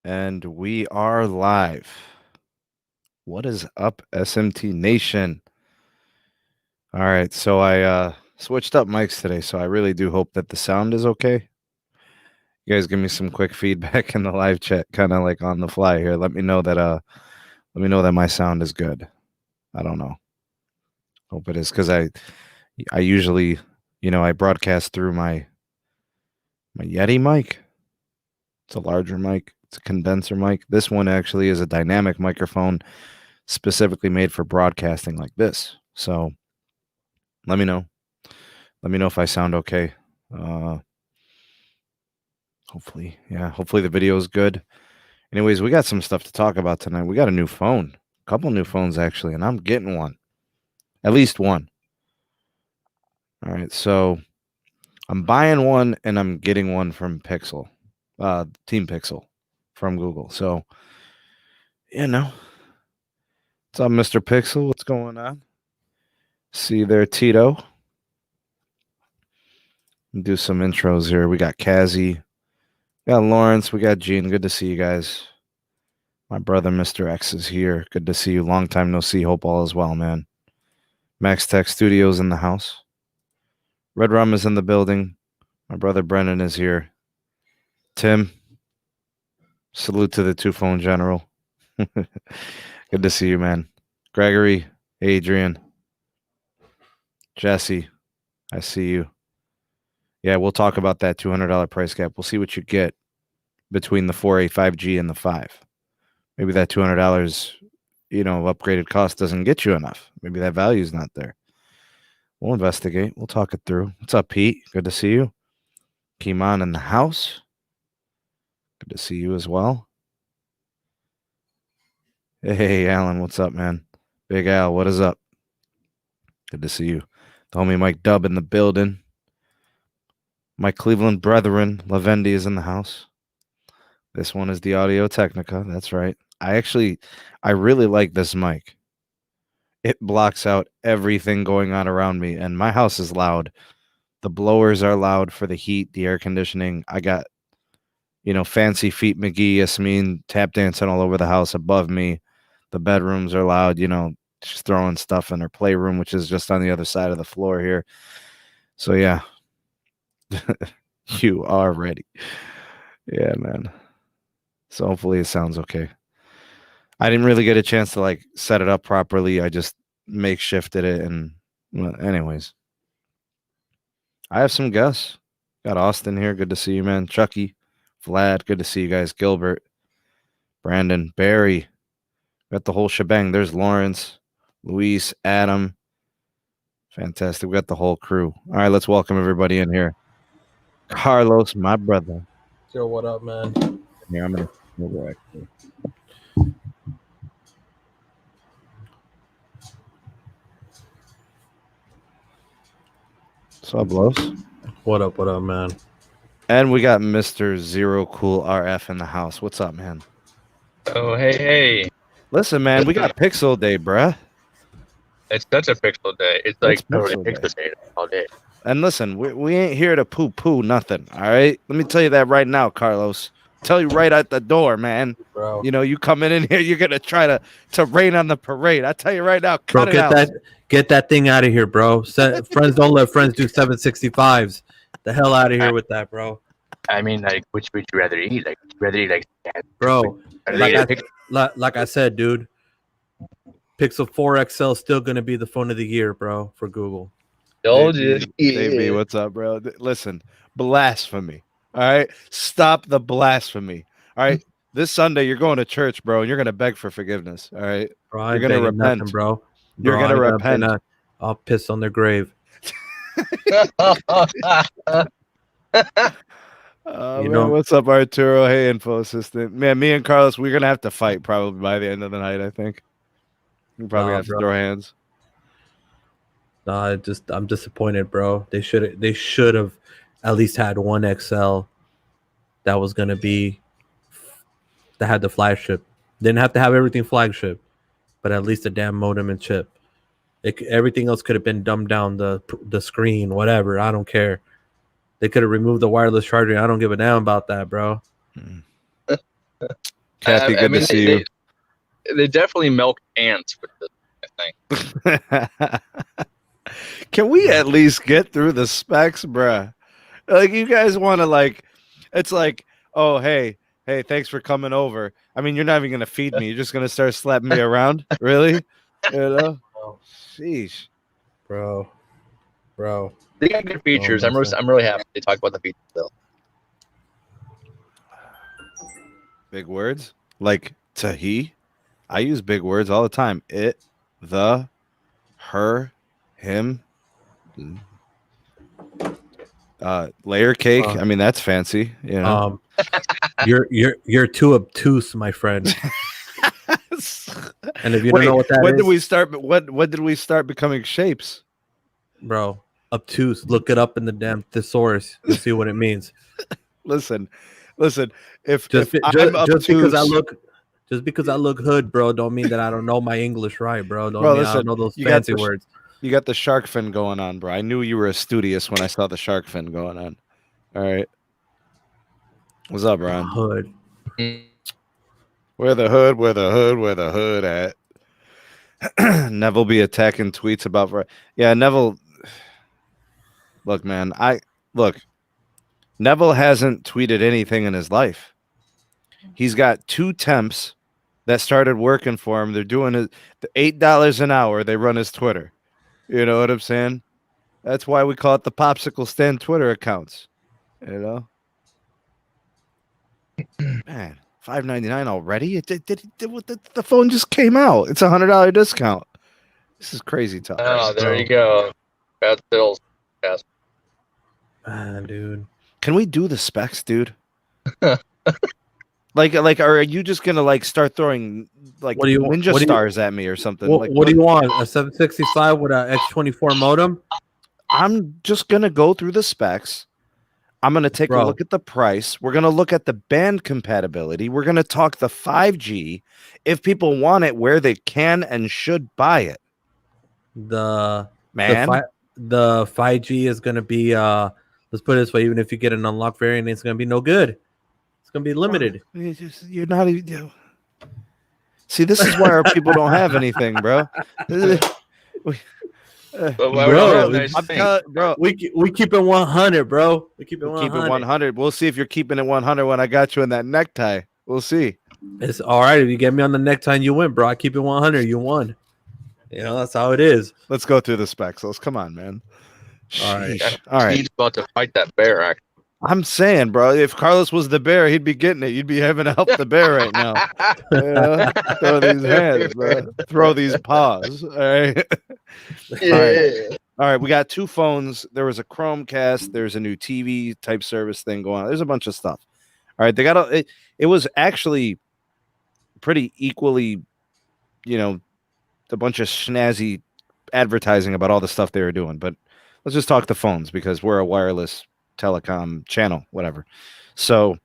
And we are live. What is up, SMT Nation? All right, so I switched up mics today, so I really do hope that the sound is okay. You guys give me some quick feedback in the live chat, kind of like on the fly here. Let me know that my sound is good. I don't know. Hope it is, because I usually, I broadcast through my Yeti mic. It's a larger mic. It's a condenser mic. This one actually is a dynamic microphone specifically made for broadcasting like this. So let me know. Let me know if I sound okay. Hopefully the video is good. Anyways, we got some stuff to talk about tonight. We got a new phone. A couple new phones, actually, and I'm getting one. At least one. All right, so I'm buying one and I'm getting one from Pixel. Team Pixel from Google. So, what's up, Mr. Pixel? What's going on? See you there, Tito. Do some intros here. We got Kazzy. We got Lawrence. We got Gene. Good to see you guys. My brother, Mr. X, is here. Good to see you. Long time no see. Hope all is well, man. Max Tech Studios in the house. Red Rum is in the building. My brother Brennan is here. Tim, salute to the two-phone general. Good to see you, man. Gregory, Adrian, Jesse, I see you. Yeah, we'll talk about that $200 price gap. We'll see what you get between the 4A 5G and the 5. Maybe that $200, upgraded cost doesn't get you enough. Maybe that value is not there. We'll investigate. We'll talk it through. What's up, Pete? Good to see you. Kimon in the house. Good to see you as well. Hey, Alan, what's up, man? Big Al, what is up? Good to see you. The homie Mike Dubb in the building. My Cleveland brethren, Lavendi, is in the house. This one is the Audio Technica. That's right. I really like this mic. It blocks out everything going on around me, and my house is loud. The blowers are loud for the heat, the air conditioning. I got, Fancy Feet McGee, Yasmin tap dancing all over the house above me. The bedrooms are loud, she's throwing stuff in her playroom, which is just on the other side of the floor here. So, yeah. You are ready. Yeah, man. So hopefully it sounds okay. I didn't really get a chance to set it up properly. I just makeshifted it, and anyways. I have some guests. Got Austin here. Good to see you, man. Chucky, Vlad. Good to see you guys. Gilbert, Brandon, Barry. Got the whole shebang. There's Lawrence, Luis, Adam. Fantastic. We got the whole crew. All right, let's welcome everybody in here. Carlos, my brother. Yo, what up, man? Here, I'm gonna move it actually. What's up, Los? What up, man? And we got Mr. Zero Cool RF in the house. What's up, man? Oh, hey. Listen, man, we got Pixel Day, bruh. It's such a pixel day. It's like totally pixel day all day. And listen, we ain't here to poo-poo nothing, all right? Let me tell you that right now, Carlos. Tell you right at the door, man. Bro. You coming in here, you're going to try to rain on the parade. I tell you right now, cut it out. Get that thing out of here, bro. Friends don't let friends do 765s. The hell out of here with that, bro. I mean, which would you rather eat? Would you rather eat bro, like I said, dude, Pixel 4 XL is still going to be the phone of the year, bro, for Google. Baby, what's up, bro? Listen, blasphemy. All right? Stop the blasphemy. All right? This Sunday, you're going to church, bro, and you're going to beg for forgiveness. All right? Bro, you're going to repent, nothing, bro. You're going to repent. I'll piss on their grave. Man, what's up, Arturo? Hey, info assistant. Man, me and Carlos, we're going to have to fight probably by the end of the night, I think. We probably have to throw hands. No, I'm disappointed, bro. They should have at least had one XL that was gonna be that had the flagship. Didn't have to have everything flagship, but at least a damn modem and chip. Everything else could have been dumbed down, the screen, whatever. I don't care. They could have removed the wireless charger. I don't give a damn about that, bro. Kathy, good to see you. They definitely milk ants with this, I think. Can we at least get through the specs, bruh? Like, you guys want to, like, it's like, oh, hey, thanks for coming over. I mean, you're not even going to feed me. You're just going to start slapping me around? Really? You know? Sheesh. Bro. They got good features. I'm really happy they talk about the features still. Big words? Like, he? I use big words all the time. It, the, her, him. Layer cake. I mean, that's fancy, you know. You're too obtuse, my friend. And if you don't know what that when is, did we start? When did we start becoming shapes, bro? Obtuse. Look it up in the damn thesaurus. You'll see what it means. Listen. If Just because I look hood, bro, don't mean that I don't know my English right, bro. Don't mean I don't know those fancy words. You got the shark fin going on, bro. I knew you were studious when I saw the shark fin going on. All right. What's up, Ron? Hood. Where the hood at? Neville be attacking tweets about. Yeah, Neville. Look, man. Neville hasn't tweeted anything in his life. He's got 2 temps that started working for him. They're doing it $8 an hour. They run his Twitter. You know what I'm saying? That's why we call it the Popsicle Stand Twitter accounts. You know? Man, $5.99 already? The phone just came out. It's $100 discount. This is crazy talk. Oh, there you go. Bad sales. Dude. Can we do the specs, dude? Like, are you just gonna like start throwing like ninja stars at me or something? What do you want? A 765 with a X24 modem? I'm just gonna go through the specs. I'm gonna take a look at the price. We're gonna look at the band compatibility. We're gonna talk the 5G. If people want it, where they can and should buy it. The 5G is gonna be let's put it this way: even if you get an unlocked variant, it's gonna be no good. It's gonna be limited. You're not even. See, this is why our people don't have anything, bro. Bro, we keep it 100, bro. We keep it 100. Keep it 100. We'll see if you're keeping it 100 when I got you in that necktie. We'll see. It's all right if you get me on the necktie and you win, bro. I keep it 100. You won. You know, that's how it is. Let's go through the specs. Let's come on, man. All right. He's about to fight that bear, actually. I'm saying, bro, if Carlos was the bear, he'd be getting it. You'd be having to help the bear right now. Throw these hands, bro. Throw these paws. All right. All right. We got 2 phones. There was a Chromecast. There's a new TV type service thing going on. There's a bunch of stuff. All right. They got it was actually pretty equally, you know, a bunch of snazzy advertising about all the stuff they were doing. But let's just talk the phones because we're a wireless telecom channel, whatever. So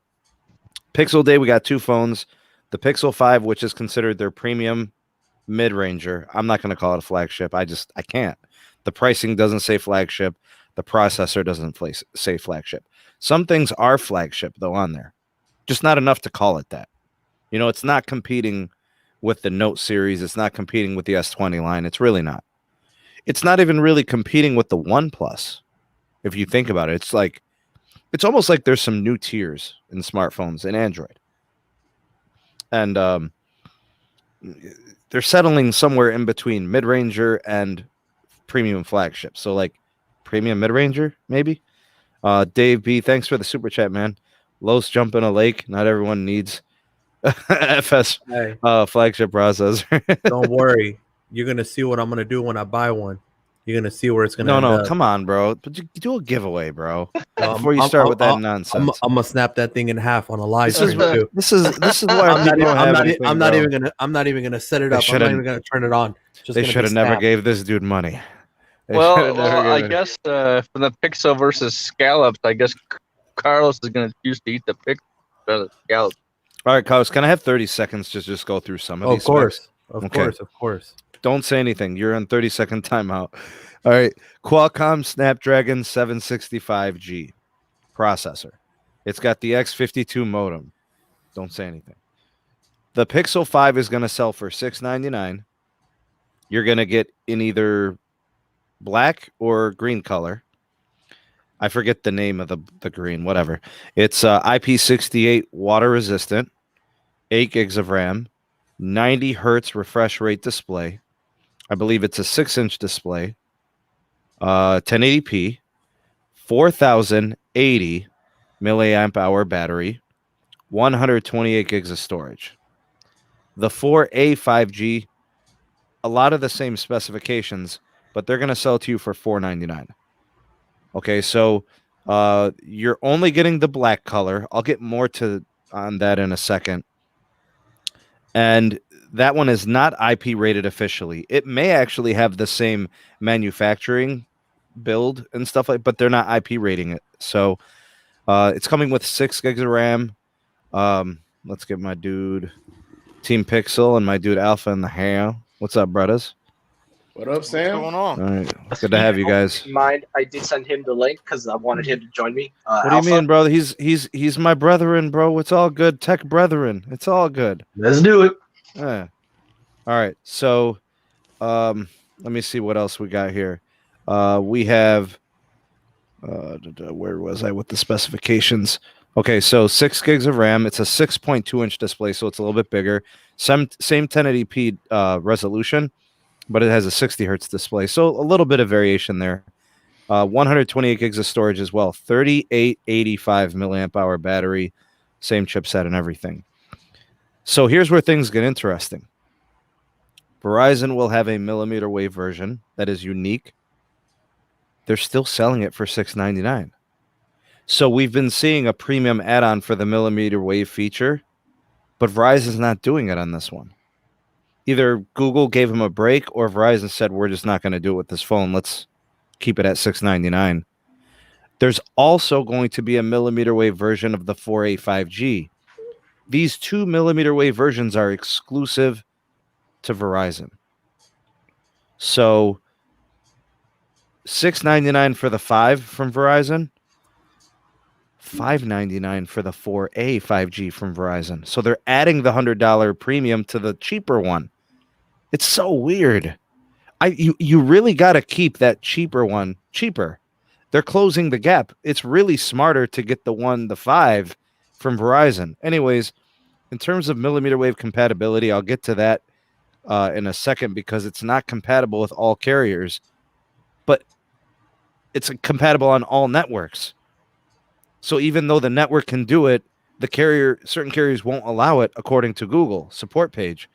Pixel Day, we got 2 phones. The Pixel 5, which is considered their premium mid-ranger. I'm not going to call it a flagship. I can't. The pricing doesn't say flagship. The processor doesn't say flagship. Some things are flagship, though, on there. Just not enough to call it that. You know, it's not competing with the Note series. It's not competing with the S20 line. It's really not. It's not even really competing with the OnePlus. If you think about it, it's almost like there's some new tiers in smartphones and Android. And they're settling somewhere in between mid-ranger and premium flagship. So like premium mid-ranger, maybe. Dave B, thanks for the super chat, man. Los jump in a lake. Not everyone needs FS flagship processor. Don't worry. You're going to see what I'm going to do when I buy one. You're going to see where it's going to end up. Come on, bro. But you do a giveaway, bro. Before you start with that nonsense. I'm going to snap that thing in half on a live stream. This is why I'm not even going to set it up. I'm not even going to turn it on. They should have never gave this dude money. Well, I guess for the Pixel versus Scallops, I guess Carlos is going to choose to eat the Pixel versus Scallops. All right, Carlos, can I have 30 seconds to just go through some of these? Of course. Don't say anything. You're on 30-second timeout. All right. Qualcomm Snapdragon 765G processor. It's got the X52 modem. Don't say anything. The Pixel 5 is going to sell for $699. You're going to get in either black or green color. I forget the name of the green, whatever. It's IP68 water resistant, 8 gigs of RAM, 90 hertz refresh rate display. I believe it's a 6-inch display, 1080p, 4080 milliamp hour battery, 128 gigs of storage. The 4A 5G, a lot of the same specifications, but they're going to sell to you for $499. Okay, so you're only getting the black color. I'll get more on that in a second. And that one is not IP rated officially. It may actually have the same manufacturing build and stuff but they're not IP rating it. So it's coming with 6 gigs of RAM. Let's get my dude Team Pixel and my dude Alpha in the hair. What's up, brothers? What up, Sam? What's going on? All right, good to have you guys. Mind, I did send him the link because I wanted him to join me. What do you mean, brother? He's my brethren, bro. It's all good. Tech brethren. It's all good. Let's do it. Yeah. All right. So, let me see what else we got here. We have, where was I with the specifications? Okay, so 6 gigs of RAM. It's a 6.2-inch display, so it's a little bit bigger. Same 1080p resolution, but it has a 60 hertz display, so a little bit of variation there. 128 gigs of storage as well. 3885 milliamp hour battery, same chipset and everything. So here's where things get interesting. Verizon will have a millimeter wave version that is unique. They're still selling it for $699. So we've been seeing a premium add-on for the millimeter wave feature, but Verizon's not doing it on this one. Either Google gave them a break or Verizon said, we're just not going to do it with this phone. Let's keep it at $699. There's also going to be a millimeter wave version of the 4A 5G. These 2 millimeter wave versions are exclusive to Verizon. So $699 for the 5 from Verizon, $599 for the 4A 5G from Verizon. So they're adding the $100 premium to the cheaper one. It's so weird. You really got to keep that cheaper one cheaper. They're closing the gap. It's really smarter to get the 5 from Verizon. Anyways, in terms of millimeter wave compatibility, I'll get to that in a second because it's not compatible with all carriers, but it's compatible on all networks. So even though the network can do it, certain carriers won't allow it according to Google support page.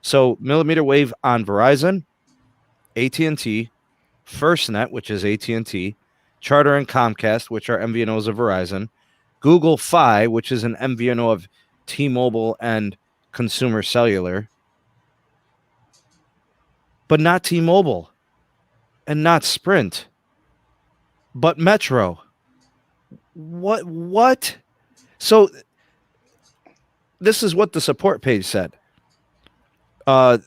So millimeter wave on Verizon, AT&T, FirstNet, which is AT&T, Charter and Comcast, which are MVNOs of Verizon, Google Feye, which is an MVNO of T-Mobile and Consumer Cellular, but not T-Mobile and not Sprint, but Metro. What? So this is what the support page said.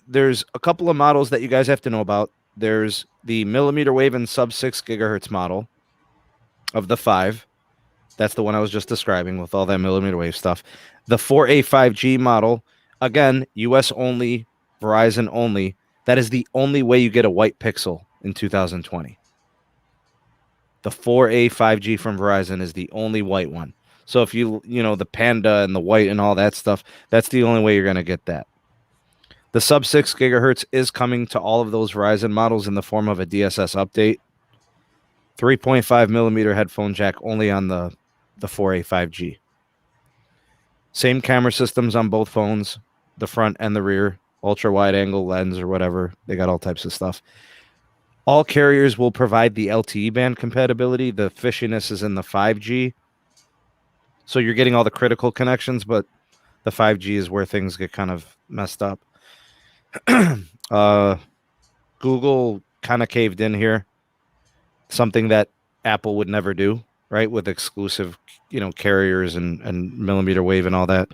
There's a couple of models that you guys have to know about. There's the millimeter wave and sub 6 gigahertz model of the 5. That's the one I was just describing with all that millimeter wave stuff. The 4A 5G model, again, US only, Verizon only. That is the only way you get a white Pixel in 2020. The 4A 5G from Verizon is the only white one. So if you the Panda and the white and all that stuff, that's the only way you're going to get that. The sub 6 gigahertz is coming to all of those Verizon models in the form of a DSS update. 3.5 millimeter headphone jack only on the 4A 5G. Same camera systems on both phones, the front and the rear, ultra wide angle lens or whatever. They got all types of stuff. All carriers will provide the LTE band compatibility. The fishiness is in the 5G. So you're getting all the critical connections, but the 5G is where things get kind of messed up. Google kind of caved in here. Something that Apple would never do, right? With exclusive, carriers and millimeter wave and all that.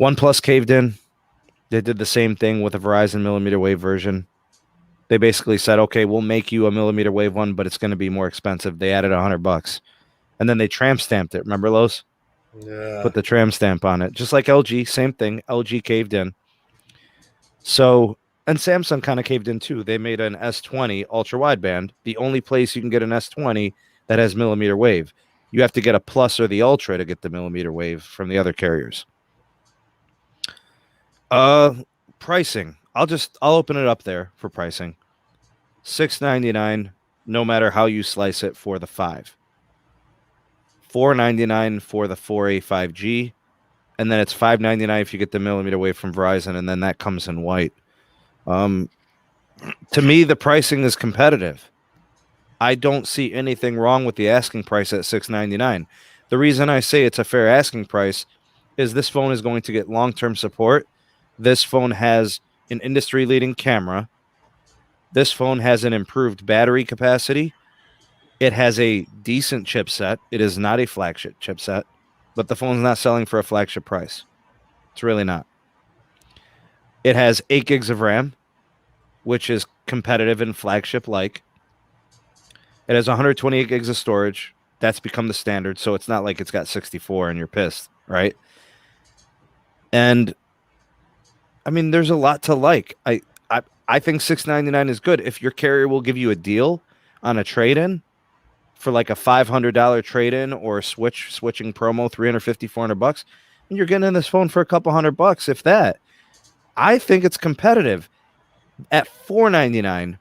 OnePlus caved in. They did the same thing with a Verizon millimeter wave version. They basically said, okay, we'll make you a millimeter wave one, but it's going to be more expensive. They added $100. And then they tramp stamped it. Remember, Los? Yeah. Put the tram stamp on it. Just like LG, same thing. LG caved in. So, and Samsung kind of caved in too. They made an S20 ultra wideband. The only place you can get an S20 that has millimeter wave. You have to get a Plus or the Ultra to get the millimeter wave from the other carriers. Pricing. I'll open it up there for pricing. $699, no matter how you slice it, for the 5. $499 for the 4A 5G, and then it's $599 if you get the millimeter wave from Verizon, and then that comes in white. To me, the pricing is competitive. I don't see anything wrong with the asking price at $699. The reason I say it's a fair asking price is this phone is going to get long-term support. This phone has an industry-leading camera. This phone has an improved battery capacity. It has a decent chipset. It is not a flagship chipset, but the phone's not selling for a flagship price. It's really not. It has 8 gigs of RAM, which is competitive and flagship-like. It has 128 gigs of storage. That's become the standard, so it's not like it's got 64 and you're pissed, right? And I mean, there's a lot to like. I think $699 is good. If your carrier will give you a deal on a trade-in for like a $500 trade-in or a switching promo, $350, $400, and you're getting this phone for a couple $100, if that. I think it's competitive. At $499,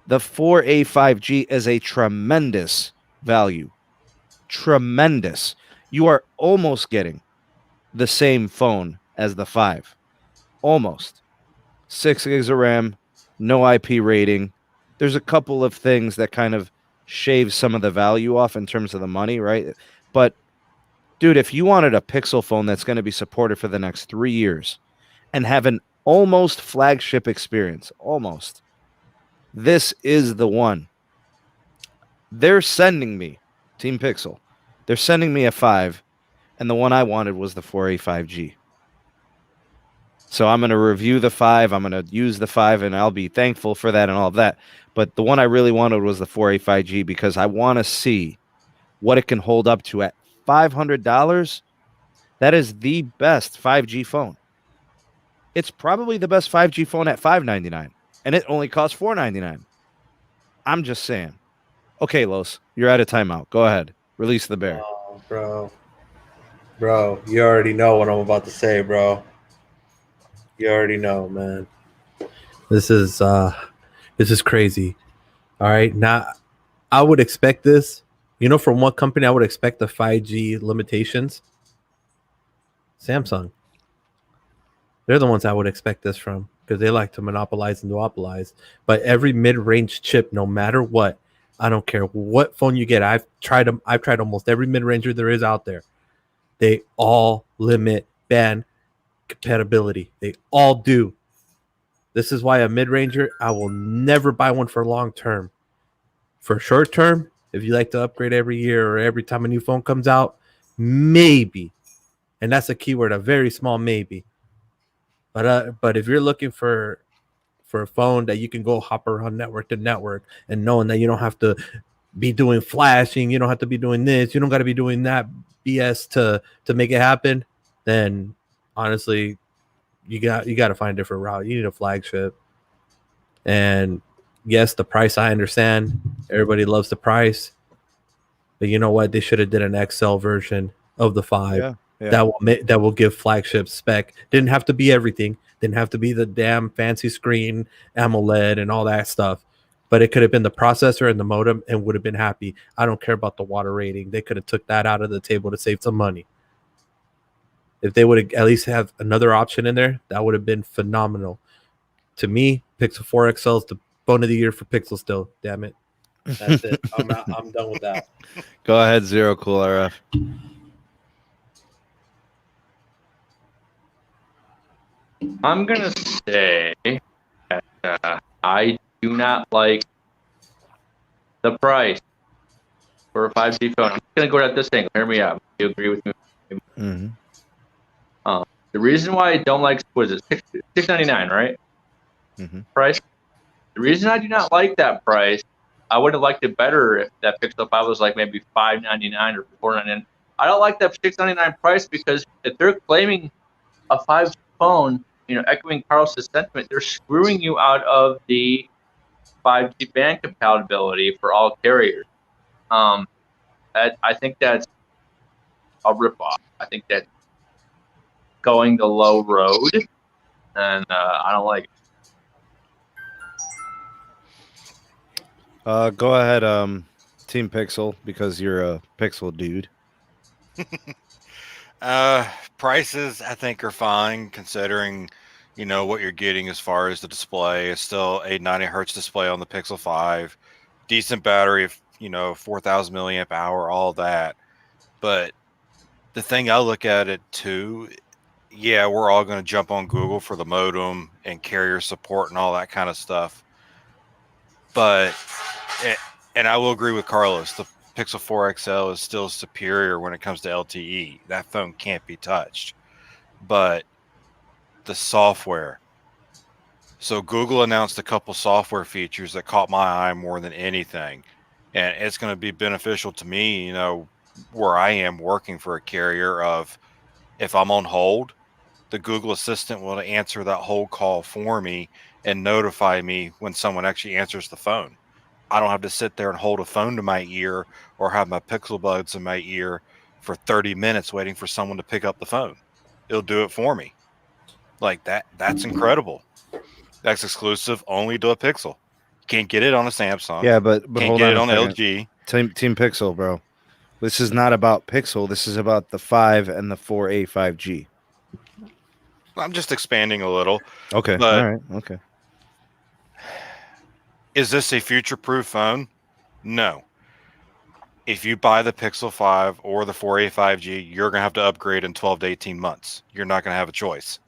the 4A 5G is a tremendous value. Tremendous. You are almost getting the same phone as the 5. Almost. 6 gigs of RAM, no IP rating. There's a couple of things that kind of shave some of the value off in terms of the money, right? But, dude, if you wanted a Pixel phone that's going to be supported for the next 3 years and have an almost flagship experience, almost, this is the one. They're sending me, Team Pixel, they're sending me a 5, and the one I wanted was the 4A 5G. So I'm going to review the 5. I'm going to use the 5, and I'll be thankful for that and all of that. But the one I really wanted was the 4A 5G because I want to see what it can hold up to at $500. That is the best 5G phone. It's probably the best 5G phone at $599, and it only costs $499. I'm just saying. Okay, Los, you're out of timeout. Go ahead. Release the bear. Oh, bro, you already know what I'm about to say, bro. You already know, man. This is crazy. All right, now I would expect this. You know, from what company I would expect the 5G limitations? Samsung. They're the ones I would expect this from because they like to monopolize and duopolize. But every mid-range chip, no matter what, I don't care what phone you get. I've tried them. I've tried almost every mid-ranger there is out there. They all limit band compatibility. They all do. This is why a mid-ranger, I will never buy one for long term. For short term, if you like to upgrade every year or every time a new phone comes out, maybe. And that's a keyword, a very small maybe. But if you're looking for a phone that you can go hop around network to network and knowing that you don't have to be doing flashing, you don't have to be doing this, you don't got to be doing that BS to make it happen, then honestly, you got to find a different route. You need a flagship. And yes, the price, I understand. Everybody loves the price. But you know what? They should have did an XL version of the 5. Yeah. That will give flagship spec. Didn't have to be everything. Didn't have to be the damn fancy screen, AMOLED, and all that stuff. But it could have been the processor and the modem and would have been happy. I don't care about the water rating. They could have took that out of the table to save some money. If they would at least have another option in there, that would have been phenomenal. To me, Pixel 4 XL is the phone of the year for Pixel still. Damn it. That's it. I'm done with that. Go ahead, Zero Cool RF. I'm going to say that I do not like the price for a 5G phone. I'm going to go at this thing. Hear me out. You agree with me? Mm-hmm. The reason why I don't like, what is it, $699, right? Mm-hmm. Price. The reason I do not like that price, I would have liked it better if that Pixel 5 was like maybe $599 or $499 I don't like that $699 price because if they're claiming a 5G phone, echoing Carlos's sentiment, they're screwing you out of the 5G band compatibility for all carriers. I think that's a ripoff. I think that's going the low road, and I don't like it. Go ahead, Team Pixel, because you're a Pixel dude. Prices I think are fine considering, what you're getting as far as the display. It's still a 90 hertz display on the Pixel 5, decent battery, 4,000 milliamp hour, all that. But the thing I look at it too, yeah, we're all going to jump on Google for the modem and carrier support and all that kind of stuff. But, and I will agree with Carlos, the Pixel 4 XL is still superior when it comes to LTE. That phone can't be touched. But the software. So Google announced a couple software features that caught my eye more than anything. And it's going to be beneficial to me, where I am working for a carrier of if I'm on hold, the Google Assistant will answer that hold call for me and notify me when someone actually answers the phone. I don't have to sit there and hold a phone to my ear or have my Pixel buds in my ear for 30 minutes waiting for someone to pick up the phone. It'll do it for me. Like that's incredible. That's exclusive only to a Pixel. Can't get it on a Samsung. Yeah, but Can't hold get on it a on second. LG. Team Pixel, bro. This is not about Pixel. This is about the 5 and the 4A 5G. I'm just expanding a little. Okay. But all right. Okay. is this a future-proof phone? No. If you buy the Pixel 5 or the 4A 5G, you're going to have to upgrade in 12 to 18 months. You're not going to have a choice.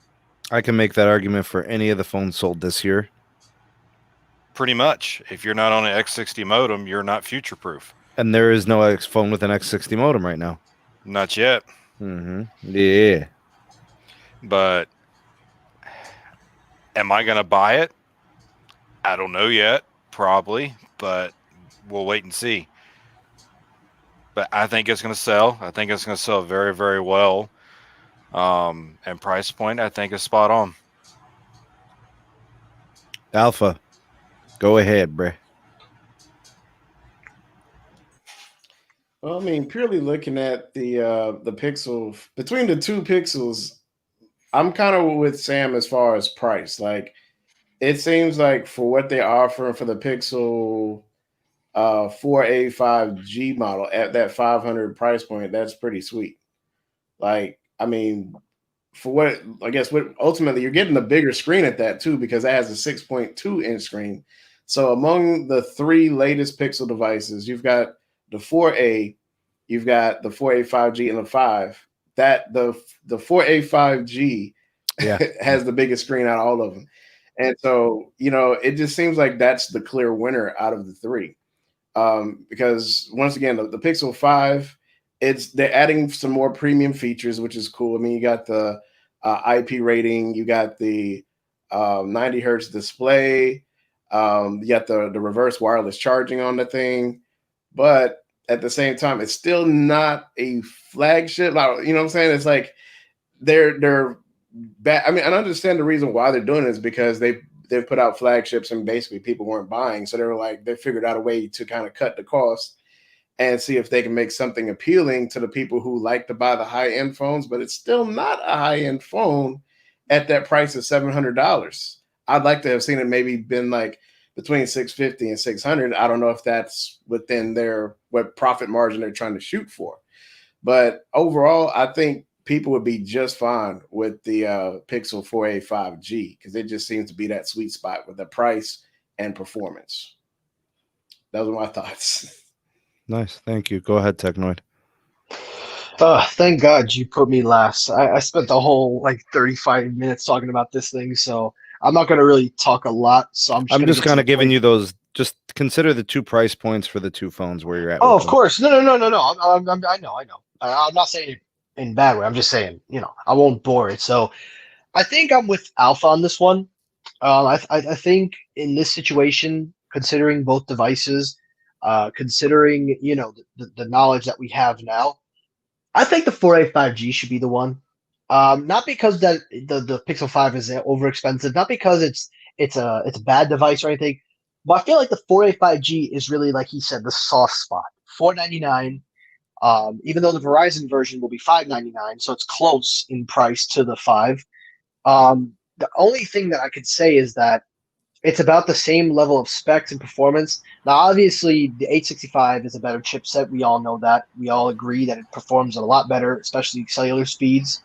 I can make that argument for any of the phones sold this year. Pretty much. If you're not on an X60 modem, you're not future-proof. And there is no phone with an X60 modem right now. Not yet. Mm-hmm. Yeah. But am I going to buy it? I don't know yet. Probably. But we'll wait and see. But I think it's going to sell. I think it's going to sell very, very well. And price point, I think, is spot on. Alpha, go ahead, bruh. Well, I mean, purely looking at the Pixel, between the two Pixels, I'm kind of with Sam as far as price. Like, it seems like for what they're offering for the Pixel 4A 5G model at that 500 price point, that's pretty sweet. Like, I mean, for what I guess what ultimately you're getting the bigger screen at that too, because it has a 6.2 inch screen. So among the three latest Pixel devices, you've got the 4A, you've got the 4A 5G, and the 5. That the 4A 5G has the biggest screen out of all of them. And so, it just seems like that's the clear winner out of the three. Because once again, the Pixel 5, they're adding some more premium features, which is cool. I mean, you got the IP rating, you got the 90 hertz display, you got the reverse wireless charging on the thing, but at the same time, it's still not a flagship. You know what I'm saying? It's like they're bad. I mean, I understand the reason why they're doing it is because they've put out flagships and basically people weren't buying, so they figured out a way to kind of cut the cost and see if they can make something appealing to the people who like to buy the high-end phones, but it's still not a high-end phone at that price of $700. I'd like to have seen it maybe been like between $650 and $600. I don't know if that's within what profit margin they're trying to shoot for. But overall, I think people would be just fine with the Pixel 4a 5G because it just seems to be that sweet spot with the price and performance. Those are my thoughts. Nice. Thank you. Go ahead, Technoid. Thank God you put me last. I spent the whole 35 minutes talking about this thing, so I'm not going to really talk a lot. So I'm just kind of giving you those. Just consider the two price points for the two phones where you're at. Oh, of course. No. I know. I'm not saying it in a bad way. I'm just saying, I won't bore it. So I think I'm with Alpha on this one. I think in this situation, considering both devices, considering the knowledge that we have now, I think the 4A 5G should be the one. Not because that the Pixel 5 is over expensive, not because it's a bad device or anything, but I feel like the 4A 5G is really, like he said, the soft spot. $499. Even though the Verizon version will be $599, so it's close in price to the 5. The only thing that I could say is that it's about the same level of specs and performance. Now, obviously, the 865 is a better chipset. We all know that. We all agree that it performs a lot better, especially cellular speeds.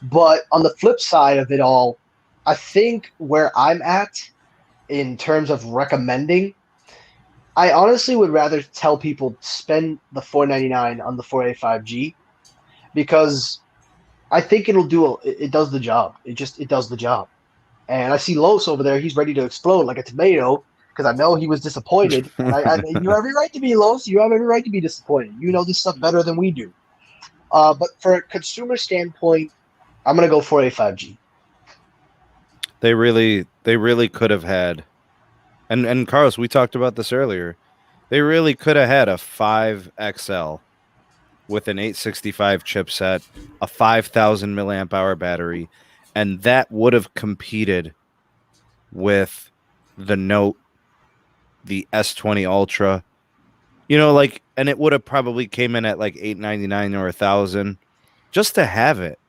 But on the flip side of it all, I think where I'm at in terms of recommending, I honestly would rather tell people spend the $499 on the 4A 5G because I think it does the job. It does the job. And I see Los over there; he's ready to explode like a tomato because I know he was disappointed. And you have every right to be, Los. You have every right to be disappointed. You know this stuff better than we do. But for a consumer standpoint, I'm gonna go 4A 5G. They really could have had, and Carlos, we talked about this earlier. They really could have had a 5XL with an 865 chipset, a 5,000 milliamp hour battery, and that would have competed with the Note, the S20 Ultra, and it would have probably came in at like $899 or $1,000 just to have it,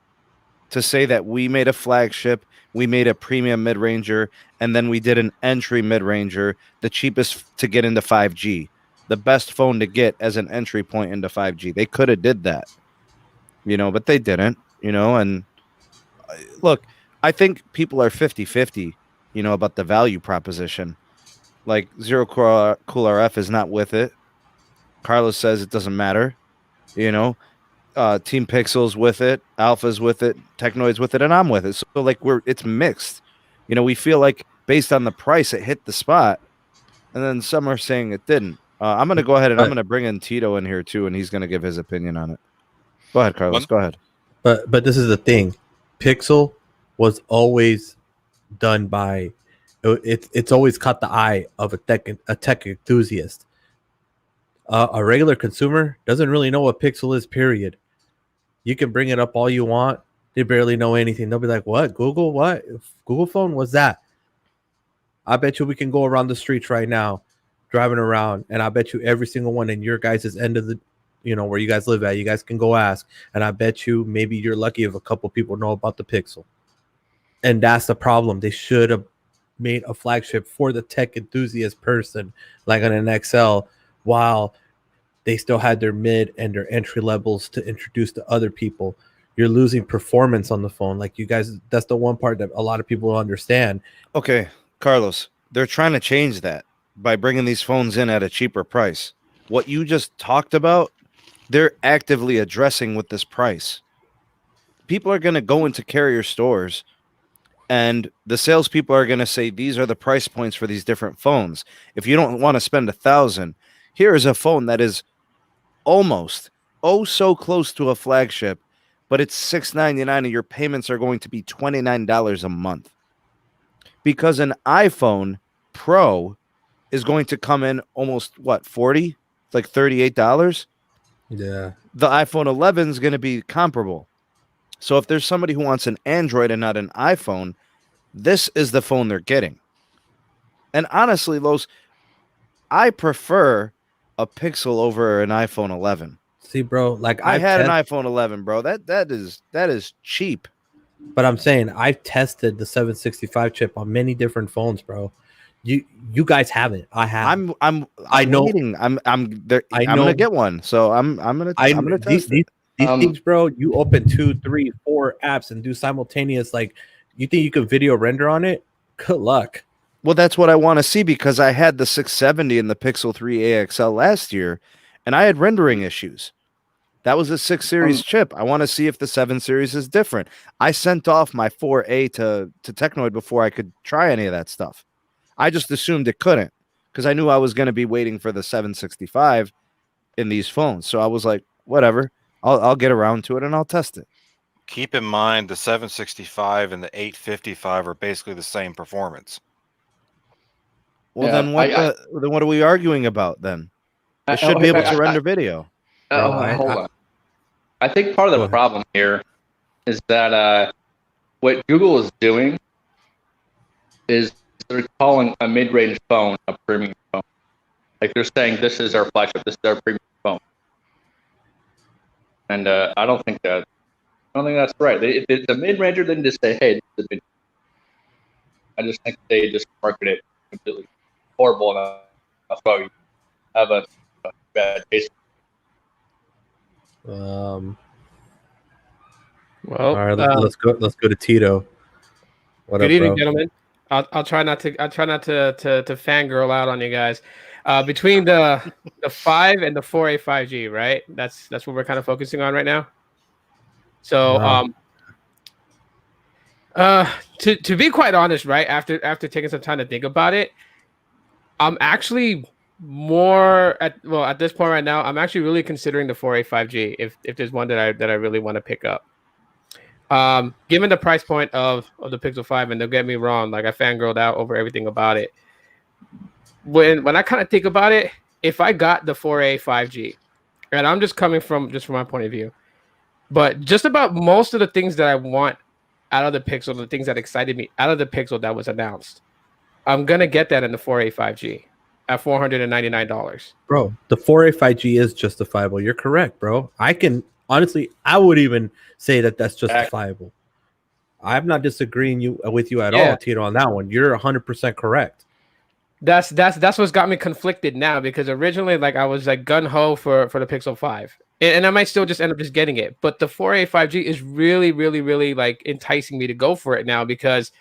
to say that we made a flagship, we made a premium mid-ranger, and then we did an entry mid-ranger, the cheapest to get into 5G, the best phone to get as an entry point into 5G. They could have did that, but they didn't, and look, I think people are 50-50, about the value proposition. Like Zero Cool RF is not with it. Carlos says it doesn't matter, Team Pixel's with it, Alpha's with it, Technoid's with it, and I'm with it. So like it's mixed. We feel like based on the price it hit the spot, and then some are saying it didn't. I'm gonna go ahead and I'm gonna bring in Tito in here too, and he's gonna give his opinion on it. Go ahead, Carlos. Go ahead. But this is the thing. Pixel was always done by it's always caught the eye of a tech enthusiast. A regular consumer doesn't really know what Pixel is, period. You can bring it up all you want. They barely know anything. They'll be like, what? Google? What? Google phone? What's that? I bet you we can go around the streets right now, driving around, and I bet you every single one in your guys' end of the, where you guys live at, you guys can go ask. And I bet you maybe you're lucky if a couple people know about the Pixel. And that's the problem. They should have made a flagship for the tech enthusiast person, like on an XL, while they still had their mid and their entry levels to introduce to other people. You're losing performance on the phone. Like you guys, that's the one part that a lot of people don't understand. Okay, Carlos, they're trying to change that by bringing these phones in at a cheaper price. What you just talked about, they're actively addressing with this price. People are going to go into carrier stores and the salespeople are going to say, these are the price points for these different phones. If you don't want to spend $1,000, here is a phone that is almost so close to a flagship, but it's $699 and your payments are going to be $29 a month. Because an iPhone Pro is going to come in almost $40? It's like $38. Yeah. The iPhone 11 is going to be comparable. So if there's somebody who wants an Android and not an iPhone, this is the phone they're getting. And honestly, Los, I prefer a Pixel over an iPhone 11. See, bro, like I had an iPhone 11, bro. That is cheap. But I'm saying I've tested the 765 chip on many different phones, bro. You guys haven't. I have. I know. Waiting. I'm gonna get one. So I'm gonna test it. These things, bro, you open 2, 3, 4 apps and do simultaneous. Like, you think you can video render on it? Good luck. Well, that's what I want to see because I had the 670 and the Pixel 3 AXL last year, and I had rendering issues. That was a 6 series chip. I want to see if the 7 series is different. I sent off my 4A to Technoid before I could try any of that stuff. I just assumed it couldn't because I knew I was going to be waiting for the 765 in these phones. So I was like, whatever. I'll get around to it and I'll test it. Keep in mind the 765 and the 855 are basically the same performance. Well, yeah, then what are we arguing about then? It should be able to render video. Hold on. I think part of the problem here is that what Google is doing is they're calling a mid-range phone a premium phone. Like they're saying, this is our flagship, this is our premium phone. And I don't think that's right. If it's a mid-ranger, then just say, hey, this is a mid. I just think they just market it completely horrible, and that's why we have a bad taste. All Well, right, let's go to Tito. What good up, evening, bro? gentlemen. I'll try not to fangirl out on you guys. Between the 5 and the 4A 5G, right? That's what we're kind of focusing on right now. So to be quite honest, right, after taking some time to think about it, I'm actually at this point right now, I'm actually really considering the 4A 5G if there's one that I really want to pick up. Given the price point of the Pixel 5, and don't get me wrong, like I fangirled out over everything about it. When I kind of think about it, if I got the 4A 5G, and I'm just coming from my point of view, but just about most of the things that I want out of the Pixel, the things that excited me out of the Pixel that was announced, I'm gonna get that in the 4A 5G at $499. Bro, the 4A 5G is justifiable. You're correct, bro. I would even say that that's justifiable. I'm not disagreeing with you at all, Tito, on that one. You're 100% correct. That's what's got me conflicted now, because originally, like, I was like gun ho for the Pixel 5, and I might still just end up just getting it. But the 4A 5G is really, really, really like enticing me to go for it now because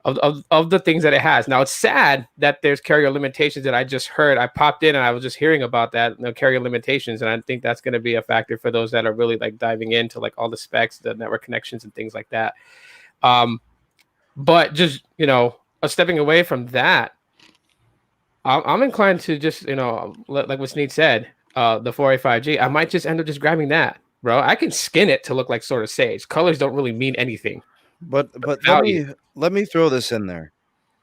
of the things that it has. Now it's sad that there's carrier limitations that I just heard. I popped in and I was just hearing about that, carrier limitations, and I think that's going to be a factor for those that are really like diving into like all the specs, the network connections, and things like that. But just stepping away from that, I'm inclined to just like what Sneed said, the 4A 5G. I might just end up just grabbing that, bro. I can skin it to look like sort of Sage. Colors don't really mean anything. But let me throw this in there.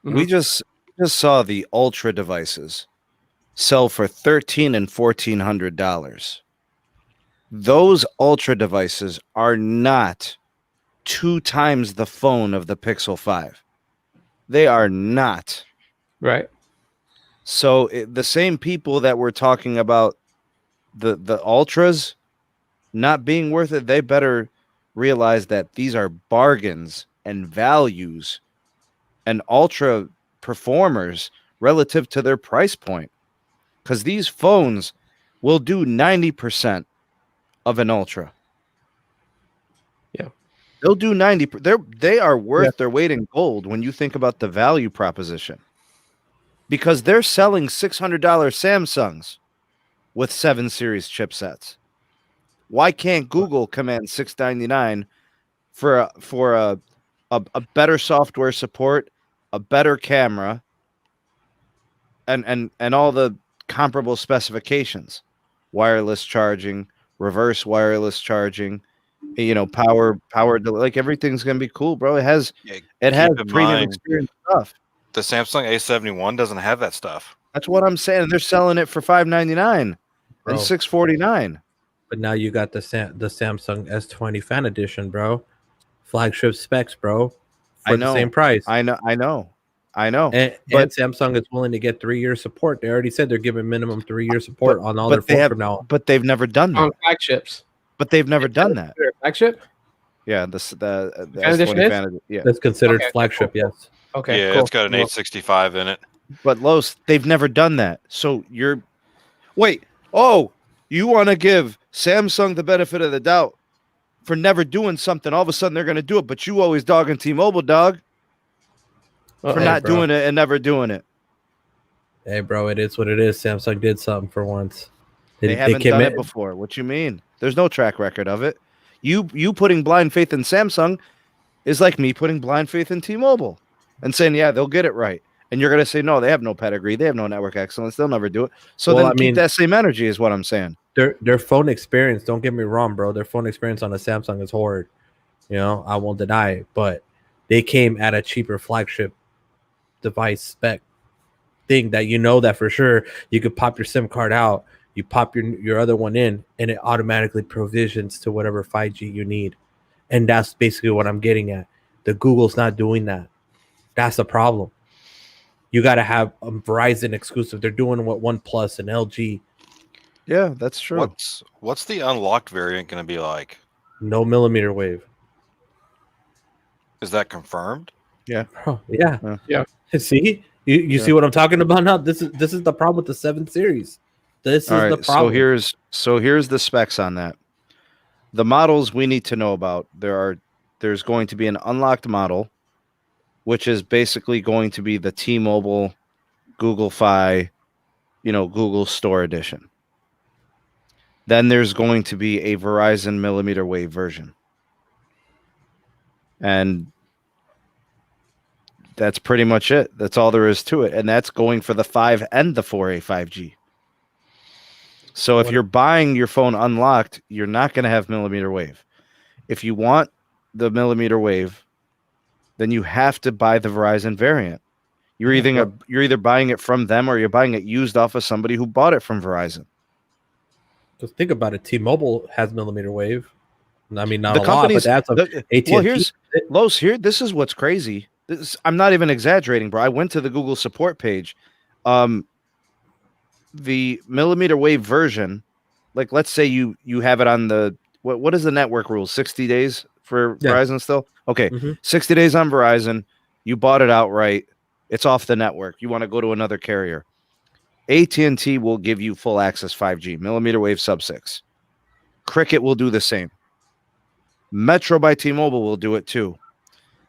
Mhm. We just saw the Ultra devices sell for $1,300 and $1,400. Those Ultra devices are not 2 times the phone of the Pixel 5. They are not. Right. So the same people that were talking about the Ultras not being worth it, they better realize that these are bargains and values and Ultra performers relative to their price point. Because these phones will do 90% of an Ultra. Yeah. They'll do 90%. They are worth their weight in gold when you think about the value proposition. Because they're selling $600 Samsungs with 7 series chipsets. Why can't Google command $699 for a better software support, a better camera, and all the comparable specifications? Wireless charging, reverse wireless charging, power, like everything's gonna be cool, bro. It has premium experience stuff. The Samsung A71 doesn't have that stuff. That's what I'm saying. They're selling it for $599 and $649. But now you got the Samsung S20 Fan Edition, bro. Flagship specs, bro. For the same price. I know. And Samsung is willing to get 3 years support. They already said they're giving minimum 3 year support on all their phones from now on. But they've never done that. On flagships. But they've never done that. Flagship? Yeah, the Fan Edition S20 Fan Edition. Yeah. That's considered flagship, yes. Okay. Yeah, cool. it's got an 865 in it. But Los, they've never done that. So you want to give Samsung the benefit of the doubt for never doing something. All of a sudden they're going to do it, but you always dogging T-Mobile, dog, for not doing it and never doing it. Hey, bro, it is what it is. Samsung did something for once. They haven't done it before. What you mean? There's no track record of it. You putting blind faith in Samsung is like me putting blind faith in T-Mobile and saying, yeah, they'll get it right. And you're going to say, no, they have no pedigree. They have no network excellence. They'll never do it. So keep that same energy is what I'm saying. Their phone experience, don't get me wrong, bro. Their phone experience on a Samsung is horrid. I won't deny it. But they came at a cheaper flagship device spec thing that that for sure you could pop your SIM card out, You pop your other one in, and it automatically provisions to whatever 5G you need. And that's basically what I'm getting at. The Google's not doing that. That's the problem. You got to have a Verizon exclusive. They're doing what OnePlus and LG. Yeah, that's true. What's the unlocked variant going to be like? No millimeter wave. Is that confirmed? Yeah. Oh, yeah. Yeah. See? You see what I'm talking about now? This is the problem with the 7 series. This is the problem. So here's the specs on that. The models we need to know about. There's going to be an unlocked model, which is basically going to be the T-Mobile Google Feye, Google Store Edition. Then there's going to be a Verizon millimeter wave version. And that's pretty much it. That's all there is to it. And that's going for the 5 and the 4A 5G. So if you're buying your phone unlocked, you're not going to have millimeter wave. If you want the millimeter wave, then you have to buy the Verizon variant. You're either buying it from them or you're buying it used off of somebody who bought it from Verizon. Because think about it, T-Mobile has millimeter wave. I mean, not The a lot, but that's AT&T. Well, this is what's crazy. I'm not even exaggerating, bro. I went to the Google support page. The millimeter wave version, like let's say you have it on the what is the network rule? 60 days for Verizon still? Okay. 60 days on Verizon. You bought it outright. It's off the network. You want to go to another carrier. AT&T will give you full access 5G, millimeter wave sub-6. Cricket will do the same. Metro by T-Mobile will do it too.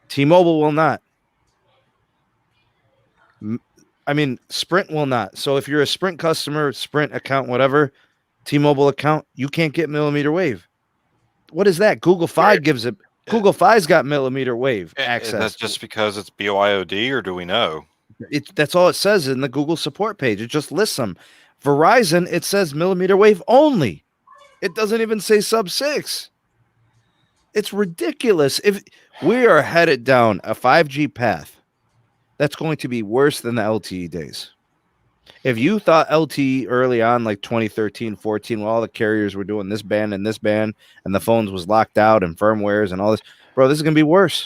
T-Mobile will not. I mean, Sprint will not. So if you're a Sprint customer, Sprint account, whatever, T-Mobile account, you can't get millimeter wave. What is that? Google Feye gives it. Google Five's got millimeter wave access. That's just because it's BYOD, or do we know? That's all it says in the Google support page. It just lists them. Verizon, it says millimeter wave only. It doesn't even say sub-6. It's ridiculous. If we are headed down a 5G path, that's going to be worse than the LTE days. If you thought LTE early on, like 2013, 14, while all the carriers were doing this band and the phones was locked out and firmwares and all this, bro, this is going to be worse.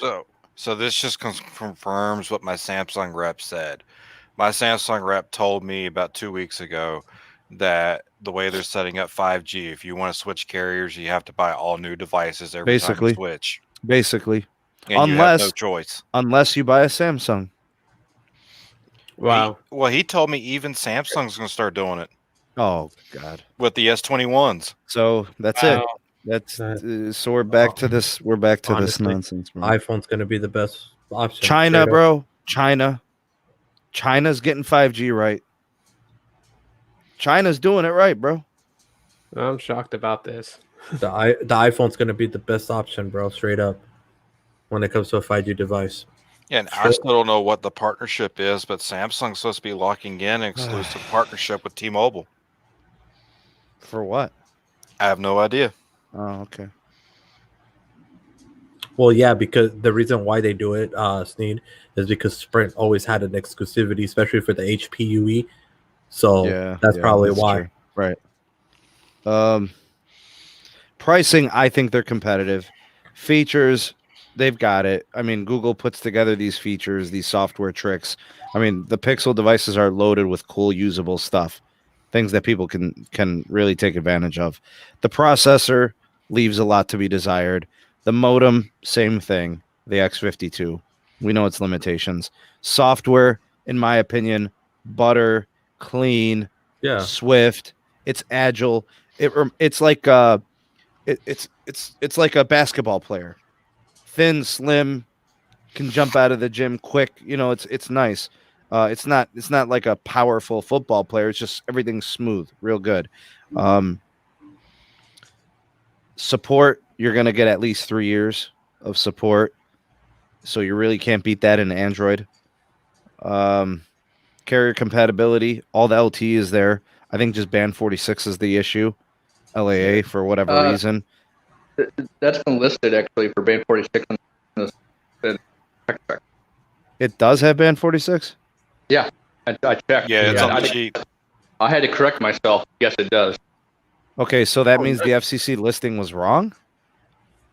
So this just confirms what my Samsung rep said. My Samsung rep told me about 2 weeks ago that the way they're setting up 5G, if you want to switch carriers, you have to buy all new devices every time you switch. Basically. And you have no choice. Unless you buy a Samsung. Wow. He told me even Samsung's going to start doing it. Oh, God. With the S21s. So that's it. That's so we're back to this. We're back to this nonsense, bro. iPhone's going to be the best option. China, bro. China's getting 5G right. China's doing it right, bro. I'm shocked about this. The iPhone's going to be the best option, bro. Straight up, when it comes to a 5G device. Yeah, and I still don't know what the partnership is, but Samsung's supposed to be locking in an exclusive partnership with T-Mobile. For what? I have no idea. Oh, okay. Well, yeah, because the reason why they do it, Sneed, is because Sprint always had an exclusivity, especially for the HPUE. So that's probably why. True. Right. Pricing, I think they're competitive. Features, they've got it. I mean, Google puts together these features, these software tricks. I mean, the Pixel devices are loaded with cool, usable stuff, things that people can really take advantage of. The processor leaves a lot to be desired. The modem, same thing. The X52, we know its limitations. Software, in my opinion, butter, clean, swift. It's agile. It's like it's like a basketball player. Thin, slim, can jump out of the gym quick. It's nice. It's not like a powerful football player. It's just everything's smooth, real good. Support, you're gonna get at least 3 years of support, so you really can't beat that in Android. Carrier compatibility, all the LTE is there. I think just band 46 is the issue. LAA for whatever reason. That's been listed actually for band 46 in the check. It does have band 46? Yeah, I checked. Yeah, it's on the sheet. I had to correct myself. Yes, it does. Okay, so that means the FCC listing was wrong?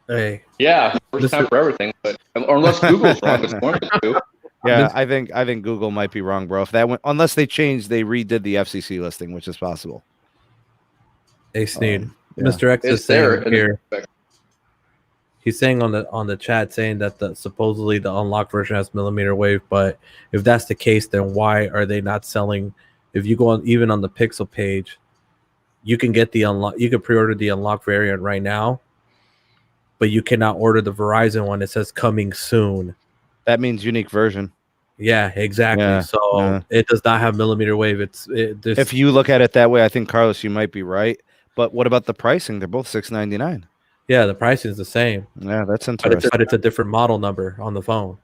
Hey, Yeah, first time for everything. But unless Google's wrong, it's one of the two. Yeah, I think Google might be wrong, bro. If that went, unless they redid the FCC listing, which is possible. hey, Sneed. Yeah. Mr. X is It's there saying here. He's saying on the chat saying that supposedly the unlocked version has millimeter wave, but if that's the case, then why are they not selling? If you go on even on the Pixel page, you can get the unlock. You can pre-order the unlocked variant right now, but you cannot order the Verizon one. It says coming soon. That means unique version. Yeah, exactly. Yeah, So it does not have millimeter wave. If you look at it that way, I think Carlos, you might be right. But what about the pricing? They're both $699. Yeah, the pricing is the same. Yeah, that's interesting. But it's a different model number on the phone.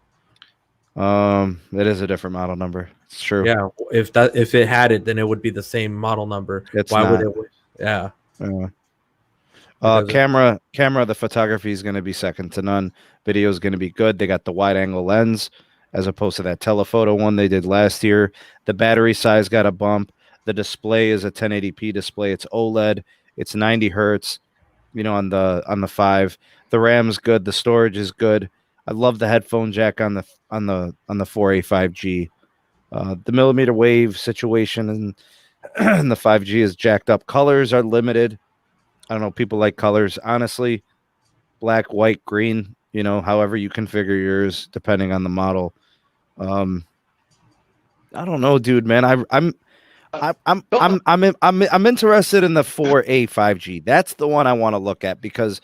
It is a different model number. It's true. Yeah, if it had it, then it would be the same model number. It's Why not. would it? Yeah. Camera, the photography is going to be second to none. Video is going to be good. They got the wide angle lens as opposed to that telephoto one they did last year. The battery size got a bump. The display is a 1080p display. It's OLED. It's 90 hertz. On the 5. The RAM's good. The storage is good. I love the headphone jack on the 4A 5G. The millimeter wave situation and the 5G is jacked up. Colors are limited. I don't know. People like colors. Honestly, black, white, green. However you configure yours, depending on the model. I don't know, dude, man. I'm interested in the 4A 5G. That's the one I want to look at, because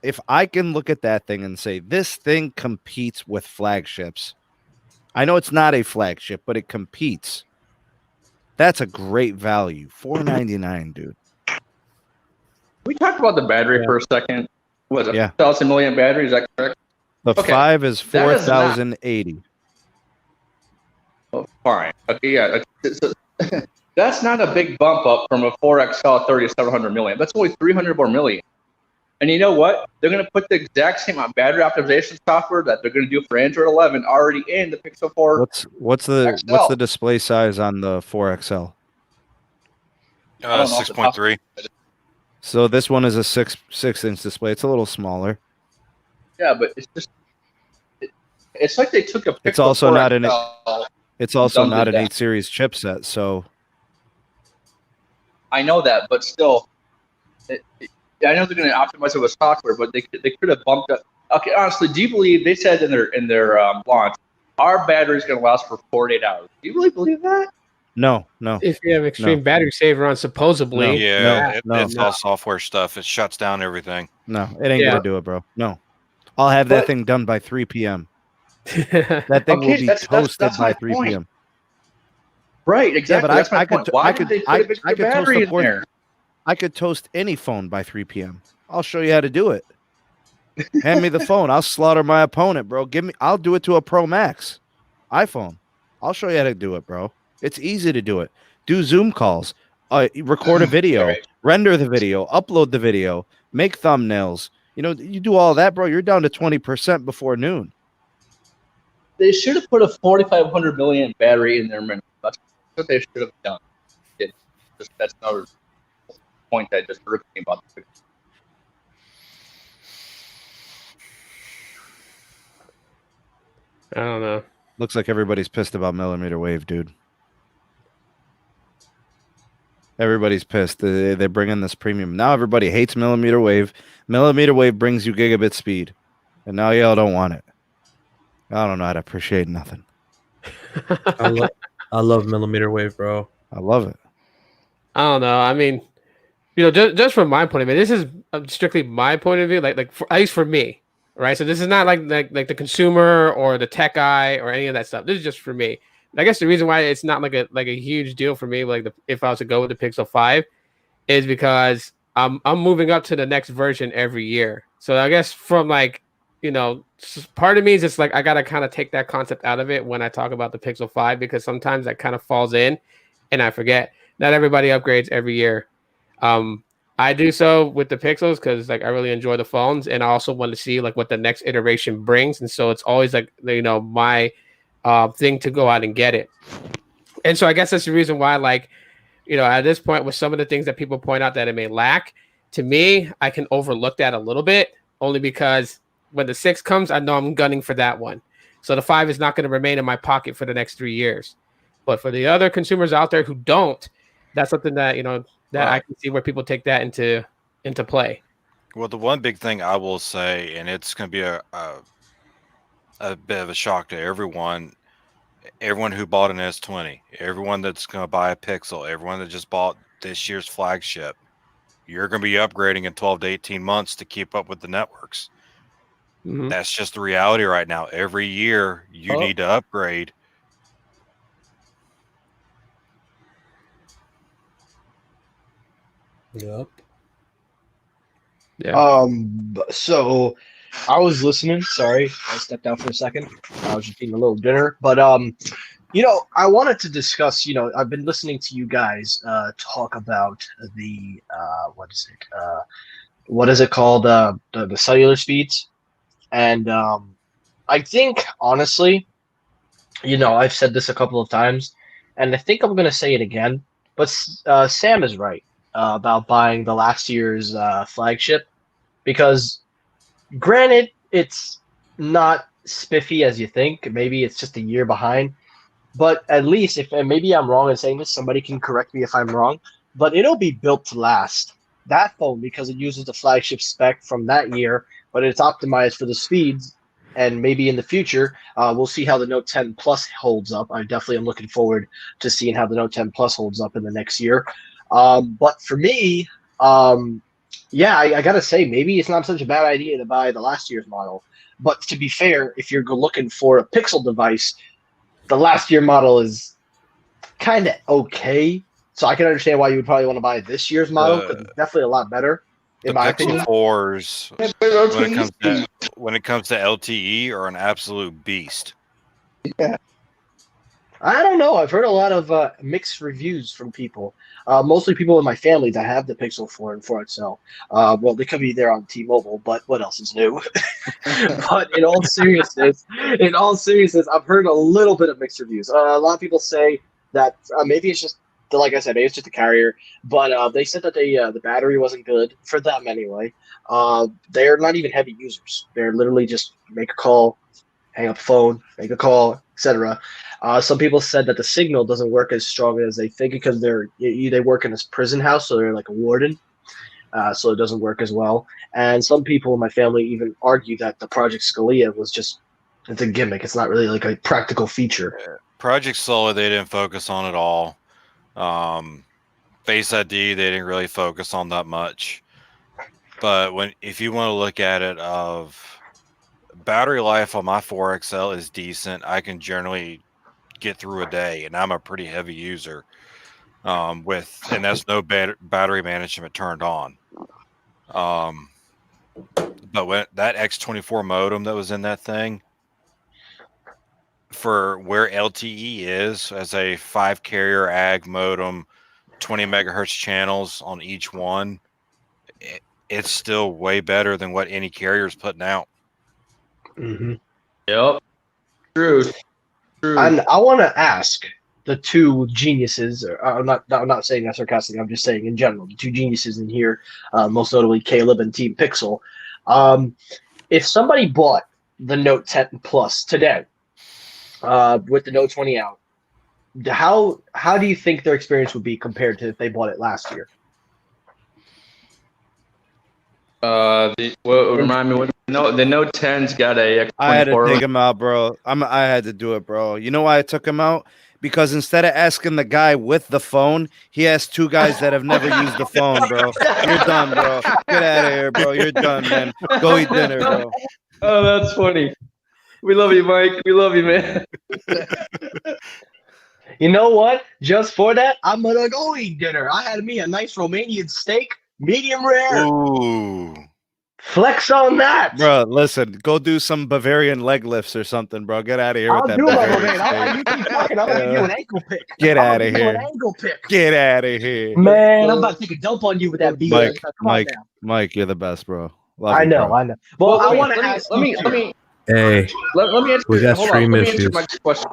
if I can look at that thing and say this thing competes with flagships, I know it's not a flagship, but it competes. That's a great value. $499, dude. We talked about the battery for a second. Was it 1,000 milliamp battery? Is that correct? The 5 is 4,080. Oh, fine. Okay, yeah. That's not a big bump up from a 4XL 3700 milliamp. That's only 300 more milliamp. And you know what? They're going to put the exact same battery optimization software that they're going to do for Android 11 already in the Pixel 4. What's the display size on the 4XL? 6.3. So this one is a 6-inch display. It's a little smaller. Yeah, but it's just it's like they took a Pixel. It's also 4XL not an 8 down. series chipset. So I know that, but still, I know they're going to optimize it with software, but they could have bumped up. Okay, honestly, do you believe they said in their launch our battery is going to last for 48 hours? Do you really believe that? No. If you have extreme battery saver on, supposedly. It's all software stuff. It shuts down everything. No, it ain't gonna do it, bro. No, I'll have that thing done by 3 p.m. That thing will be toasted by 3 p.m. Right, exactly. Yeah, but I could toast any phone by 3 p.m. I'll show you how to do it. Hand me the phone. I'll slaughter my opponent, bro. I'll do it to a Pro Max iPhone. I'll show you how to do it, bro. It's easy to do it. Do Zoom calls, record a video, render the video, upload the video, make thumbnails. You do all that, bro. You're down to 20% before noon. They should have put a 4,500 milliamp battery in their menu. That's what they should have done. That's another point that just irks me about the picture. I don't know. Looks like everybody's pissed about millimeter wave, dude. Everybody's pissed. They're bringing this premium. Now everybody hates millimeter wave. Millimeter wave brings you gigabit speed. And now y'all don't want it. I don't know how to appreciate nothing. I love millimeter wave, bro. I love it. I don't know. I mean, just from my point of view, this is strictly my point of view, like at least for me, right? So this is not like the consumer or the tech guy or any of that stuff. This is just for me. I guess the reason why it's not like a huge deal for me, if I was to go with the Pixel 5, is because I'm moving up to the next version every year. So I guess from part of me is just like I gotta kind of take that concept out of it when I talk about the Pixel 5, because sometimes that kind of falls in and I forget. Not everybody upgrades every year. I do so with the Pixels because I really enjoy the phones, and I also want to see what the next iteration brings, and so it's always my thing to go out and get it. And so I guess that's the reason why at this point, with some of the things that people point out that it may lack, to me, I can overlook that a little bit, only because when the 6 comes, I know I'm gunning for that one. So the 5 is not going to remain in my pocket for the next 3 years. But for the other consumers out there who don't, that's something that I can see where people take that into play. Well, the one big thing I will say, and it's going to be a bit of a shock to everyone who bought an S20, everyone that's going to buy a Pixel, everyone that just bought this year's flagship, you're going to be upgrading in 12 to 18 months to keep up with the networks. Mhm. That's just the reality right now. Every year you need to upgrade. Yep. Yeah. So I was listening. Sorry, I stepped out for a second. I was just eating a little dinner. But I wanted to discuss. I've been listening to you guys talk about the what is it called? The cellular speeds, and I think honestly, I've said this a couple of times, and I think I'm gonna say it again. But Sam is right about buying the last year's flagship, because granted, it's not spiffy as you think. Maybe it's just a year behind. But at least, and maybe I'm wrong in saying this, somebody can correct me if I'm wrong, but it'll be built to last. That phone, because it uses the flagship spec from that year, but it's optimized for the speeds. And maybe in the future, we'll see how the Note 10 Plus holds up. I definitely am looking forward to seeing how the Note 10 Plus holds up in the next year. But for me, I gotta say, maybe it's not such a bad idea to buy the last year's model. But to be fair, if you're looking for a Pixel device, the last year model is kind of okay. So I can understand why you would probably want to buy this year's model, because it's definitely a lot better, in my opinion. Pixel 4s, when it comes to LTE, are an absolute beast. Yeah. I don't know. I've heard a lot of mixed reviews from people, mostly people in my family that have the Pixel 4 and 4 XL. Well, they could be there on T-Mobile, but what else is new? But in all seriousness, I've heard a little bit of mixed reviews. A lot of people say that maybe it's just, like I said, maybe it's just a carrier, but they said that the battery wasn't good for them anyway. They're not even heavy users. They're literally just make a call, hang up the phone, make a call, etc. Some people said that the signal doesn't work as strong as they think, because they work in this prison house, so they're like a warden, so it doesn't work as well. And some people in my family even argue that the Project Scalia it's a gimmick. It's not really like a practical feature. Project Solar, they didn't focus on at all. Face ID, they didn't really focus on that much. But if you want to look at it, of battery life on my 4XL is decent. I can generally get through a day, and I'm a pretty heavy user. And that's no battery management turned on. But when that X24 modem that was in that thing, for where LTE is as a 5 carrier ag modem, 20 megahertz channels on each one, it's still way better than what any carrier is putting out. Mm-hmm. Yep. True. And I want to ask the two geniuses. I'm not saying that sarcastically. I'm just saying in general, the two geniuses in here, most notably Caleb and Team Pixel. If somebody bought the Note 10 Plus today, with the Note 20 out, how do you think their experience would be compared to if they bought it last year? Remind me what the Note 10's got a. I had to take him out, bro. I had to do it, bro. You know why I took him out? Because instead of asking the guy with the phone, he asked two guys that have never used the phone, bro. You're done, bro. Get out of here, bro. You're done, man. Go eat dinner, bro. Oh, that's funny. We love you, Mike. We love you, man. You know what? Just for that, I'm gonna go eat dinner. I had me a nice Romanian steak, medium rare. Ooh. Flex on that, bro. Listen, go do some Bavarian leg lifts or something, bro. Get out of here I'll with that. Do Bavarian you keep talking. I'm gonna give you an ankle pick. Get out of here. An ankle pick. Get out of here, man. I'm about to take a dump on you with that beat. Mike, you're the best, bro. Love I you, know, bro. I know. Well, I want to ask. Let me. Hey, let me answer. We got hold stream on, let me issues. answer Mike's question.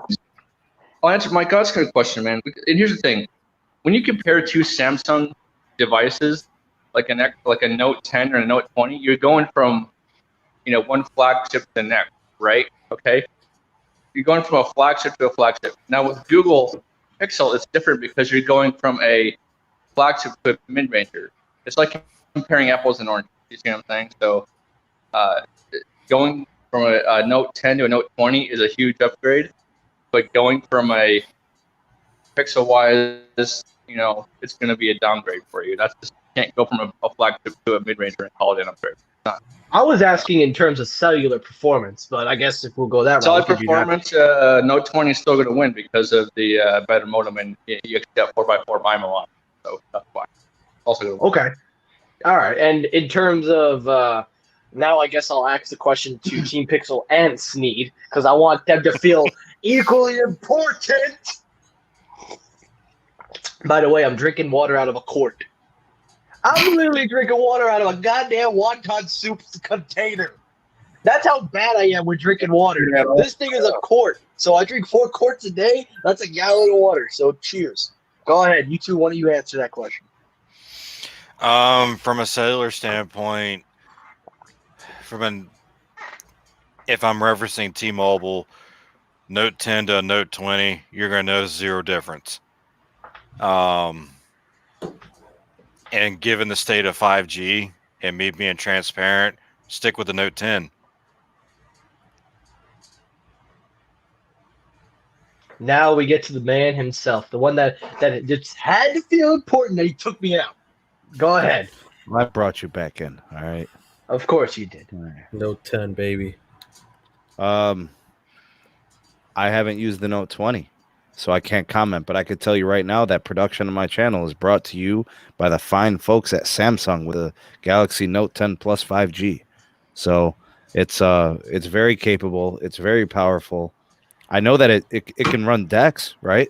I'll answer Mike God's question, man. And here's the thing: when you compare two Samsung devices, like a Note 10 or a Note 20, you're going from, one flagship to the next, right? Okay, you're going from a flagship to a flagship. Now with Google Pixel, it's different because you're going from a flagship to a mid-ranger. It's like comparing apples and oranges. You see what I'm saying? So going from a Note 10 to a Note 20 is a huge upgrade, but going from a Pixel-wise, it's going to be a downgrade for you. That's just, you can't go from a flagship to a mid-ranger and call it an upgrade. I was asking in terms of cellular performance, but I guess if we'll go that route, Cellular performance, Note 20 is still going to win because of the better modem, and you get that 4x4 MIMO on. So that's why. Also going to win. Okay. All right. And in terms of now, I guess I'll ask the question to Team Pixel and Sneed because I want them to feel equally important. By the way, I'm drinking water out of a quart. I'm literally drinking water out of a goddamn wonton soup container. That's how bad I am with drinking water. This thing is a quart. So I drink 4 quarts a day. That's a gallon of water. So cheers. Go ahead. You two, one of you answer that question. From a cellular standpoint, if I'm referencing T-Mobile, Note 10 to a Note 20, you're going to notice zero difference. And given the state of 5G and me being transparent, stick with the Note 10. Now we get to the man himself, the one that just had to feel important that he took me out. Go ahead. I brought you back in. All right. Of course you did. Note 10, baby. I haven't used the Note 20, so I can't comment. But I could tell you right now that production on my channel is brought to you by the fine folks at Samsung with the Galaxy Note 10 Plus 5G. So it's very capable. It's very powerful. I know that it can run DeX, right?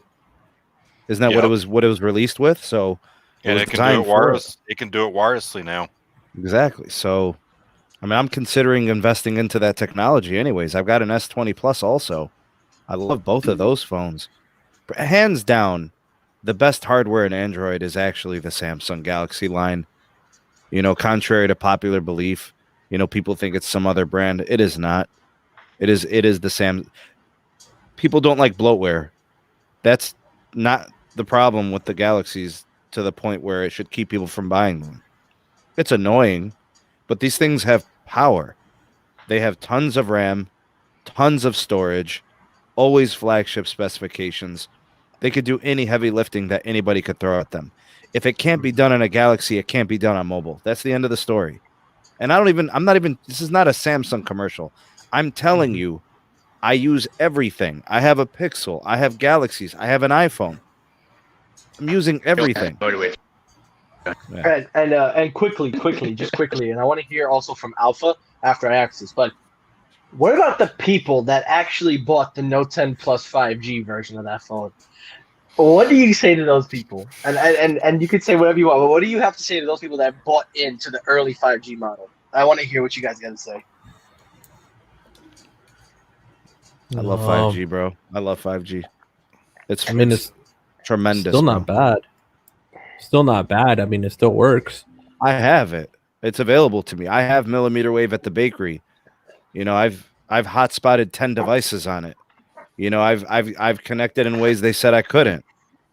Isn't that what it was released with? So and it can do it wireless. It can do it wirelessly now. Exactly. So, I mean, I'm considering investing into that technology. Anyways, I've got an S20 Plus also. I love both of those phones. But hands down, the best hardware in Android is actually the Samsung Galaxy line. Contrary to popular belief, people think it's some other brand. It is not. It is the Sam. People don't like bloatware. That's not the problem with the Galaxies to the point where it should keep people from buying them. It's annoying, but these things have power. They have tons of RAM, tons of storage, always flagship specifications. They could do any heavy lifting that anybody could throw at them. If it can't be done on a Galaxy, it can't be done on mobile. That's the end of the story. And this is not a Samsung commercial. I'm telling you, I use everything. I have a Pixel. I have Galaxies. I have an iPhone. I'm using everything. Yeah. And quickly, and I want to hear also from Alpha after I ask this, but what about the people that actually bought the Note 10 Plus 5G version of that phone? What do you say to those people? And you could say whatever you want, but what do you have to say to those people that bought into the early 5G model? I want to hear what you guys got to say. I love 5G, bro. I love 5G. It's tremendous. Still not bad. Still not bad. I mean, it still works. I have it. It's available to me. I have millimeter wave at the bakery. I've hotspotted 10 devices on it. I've connected in ways they said I couldn't.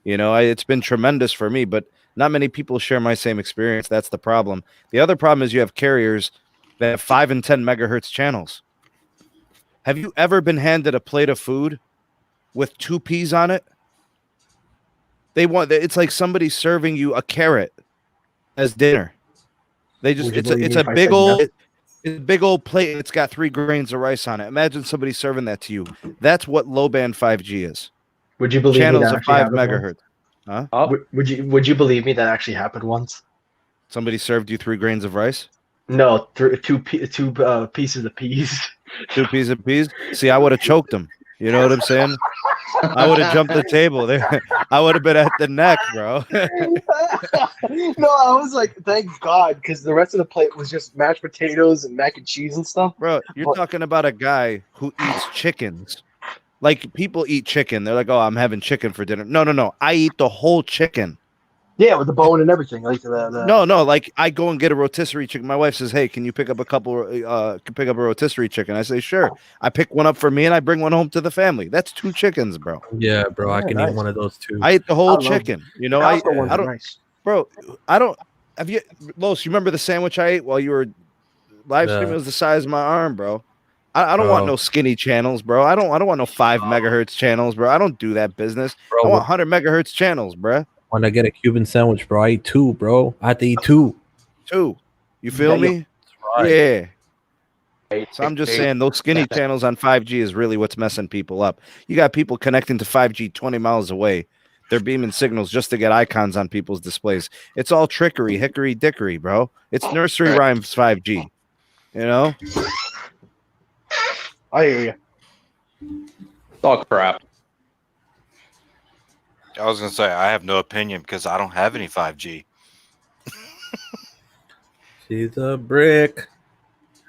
It's been tremendous for me, but not many people share my same experience. That's the problem. The other problem is you have carriers that have 5 and 10 megahertz channels. Have you ever been handed a plate of food with 2 peas on it? It's like somebody serving you a carrot as dinner. It's a big old plate. It's got 3 grains of rice on it. Imagine somebody serving that to you. That's what low band 5G is. Would you believe channels me of 5 megahertz? Huh? Would you believe me that actually happened once? Somebody served you 3 grains of rice? No, two pieces of peas. 2 pieces of peas? See, I would have choked them. You know what I'm saying? I would have jumped the table. I would have been at the neck, bro. No, I was like, thank God, because the rest of the plate was just mashed potatoes and mac and cheese and stuff. Bro, you're talking about a guy who eats chickens. Like, people eat chicken. They're like, oh, I'm having chicken for dinner. No. I eat the whole chicken. Yeah, with the bone and everything. Like No, like I go and get a rotisserie chicken. My wife says, "Hey, can you pick up a rotisserie chicken?" I say, "Sure." I pick one up for me and I bring one home to the family. That's 2 chickens, bro. Yeah, bro. I Yeah, can nice. eat one of those too. I eat the whole love chicken. You know, The I Costco ones are don't, nice. bro. I don't. Have you, Los? You remember the sandwich I ate while you were live streaming? Yeah. It was the size of my arm, bro. I don't want Bro. no skinny channels, bro. I don't want no 5 megahertz channels, bro. I don't do that business. Bro, I want 100 megahertz channels, bro. when I get a Cuban sandwich, bro, I eat 2, bro. I have to eat 2. 2. You feel Yeah, me? Right. Yeah. So I'm just saying those skinny channels on 5G is really what's messing people up. You got people connecting to 5G 20 miles away. They're beaming signals just to get icons on people's displays. It's all trickery, hickory dickory, bro. It's nursery rhymes 5G. You know? I hear you. It's all crap. I was gonna say I have no opinion because I don't have any 5G. She's a brick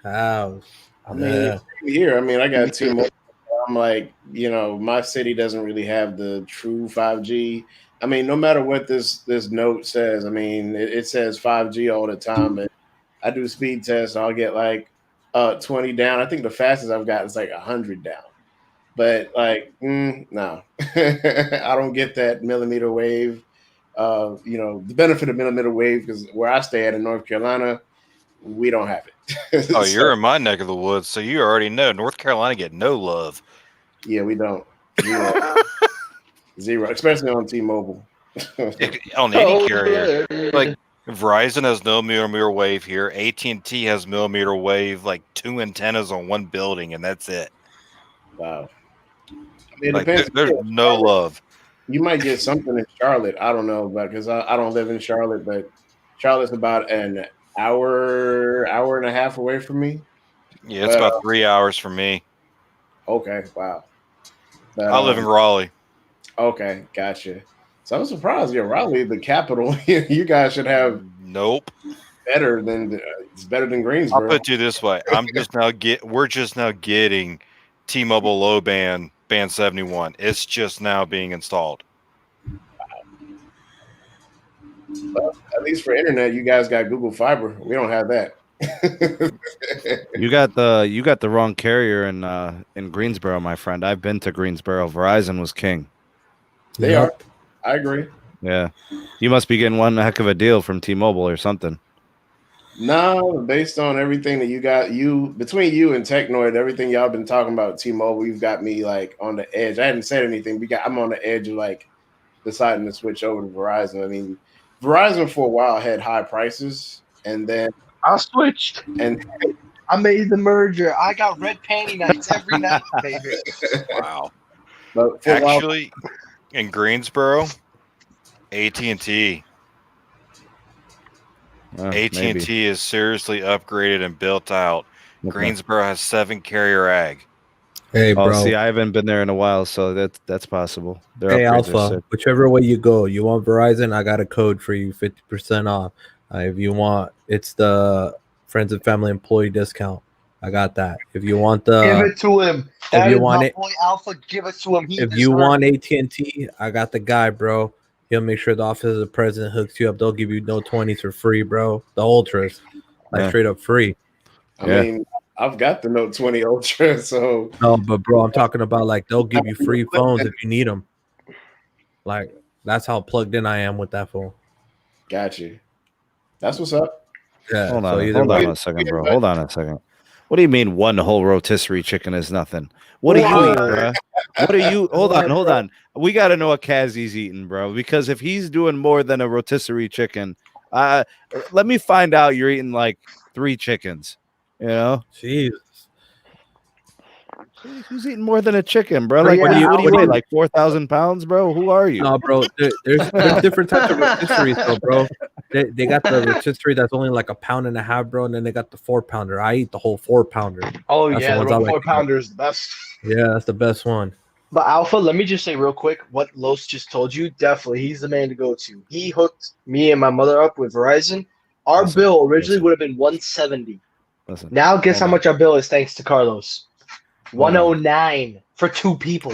house. I mean, here, I mean, I got T-Mobile. I'm like, you know, my city doesn't really have the true 5G. I mean, no matter what this note says, I mean, it says 5G all the time. But I do speed tests, and I'll get like 20 down. I think the fastest I've got is like 100 down. But like, no, I don't get that millimeter wave. You know, the benefit of millimeter wave, because where I stay at in North Carolina, we don't have it. Oh, you're in my neck of the woods, so you already know North Carolina get no love. Yeah, we don't. Zero, especially on T-Mobile. On any carrier. Like Verizon has no millimeter wave here. AT&T has millimeter wave, like 2 antennas on one building, and that's it. Wow. I mean, Like, depends. there's no love. You might get something in Charlotte. I don't know, because I don't live in Charlotte, but Charlotte's about an hour and a half away from me. Yeah, it's about 3 hours for me. Okay, wow. But, I live in Raleigh. Okay, gotcha. So I'm surprised. Yeah, Raleigh, the capital. You guys should have Nope. better than it's better than I'll Greensboro. put it to you this way: we're just now getting T-Mobile low band 71. It's just now being installed. Well, at least for internet, you guys got Google Fiber. We don't have that. You got the wrong carrier in Greensboro, my friend. I've been to Greensboro. Verizon was king. They are. I agree. Yeah. You must be getting one heck of a deal from T-Mobile or something. No, based on everything that you got, between you and Technoid, everything y'all been talking about T-Mobile, you've got me like on the edge. I hadn't said anything. I'm on the edge of like deciding to switch over to Verizon. I mean, Verizon for a while had high prices, and then I switched. And I made the merger. I got red panty nights every night, baby. Wow. But for a while, Actually, in Greensboro, AT&T. AT&T is seriously upgraded and built out. Okay. Greensboro has 7 carrier ag. Hey, bro. Oh, see, I haven't been there in a while, so that's possible. Their Hey, upgrades are Alpha, sick. whichever way you go, you want Verizon, I got a code for you, 50% off. If you want, it's the Friends and Family Employee discount. I got that. If you want the, Give it to him. If you want my it, boy Alpha, give it to him. if you want AT&T, I got the guy, bro. He'll make sure the office of the president hooks you up. They'll give you no 20s for free, bro. The Ultras, like straight up free. I mean, I've got the Note 20 Ultra, so no, but bro, I'm talking about like they'll give you free phones if you need them. Like that's how plugged in I am with that phone. Got you. That's what's up. Yeah. Hold on a second, bro. Hold on a second. What do you mean one whole rotisserie chicken is nothing? What do you eat, bro? What are you? Hold on. We got to know what Kazzy's eating, bro. Because if he's doing more than a rotisserie chicken, let me find out you're eating like 3 chickens. You know? Jeez. Who's eating more than a chicken, bro? Like, what do you weigh? Like 4,000 pounds, bro? Who are you? No, bro. There's different types of rotisseries, though, bro. They got the rotisserie that's only like 1.5 pounds, bro, and then they got the 4-pounder. I eat the whole 4-pounder. Oh, that's yeah, the 4-pounder is the best. Yeah, that's the best one. But Alpha, let me just say real quick, what Los just told you, definitely, he's the man to go to. He hooked me and my mother up with Verizon. Our bill originally would have been $170. Now guess how much our bill is thanks to Carlos? $109 for 2 people.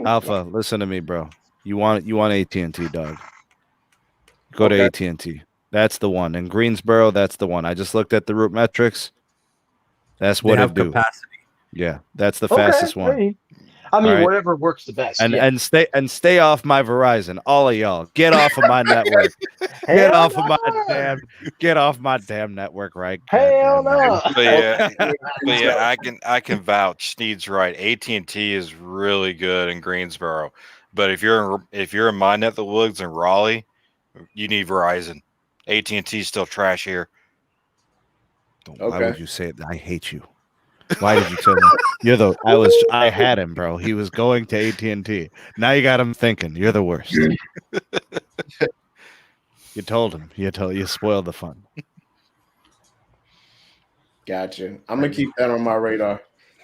Alpha, listen to me, bro. You want AT&T, dog. Go to Okay. AT&T. That's the one. In Greensboro, that's the one. I just looked at the route metrics. That's They what have it do. capacity. Yeah, that's the Okay. fastest one. I mean, All right. whatever works the best. And yeah. and stay off my Verizon. All of y'all, get off of my network. Get Hell off of my no! damn network, right? Hell Goddamn no! But yeah, I can vouch. Sneed's right. AT&T is really good in Greensboro, but if you're in my neck of the woods in Raleigh, you need Verizon. AT&T is still trash here. Why would you say it? I hate you. Why did you tell me? I had him, bro. He was going to AT&T. Now you got him thinking. You're the worst. You told him. You spoiled the fun. Gotcha. I'm gonna keep that on my radar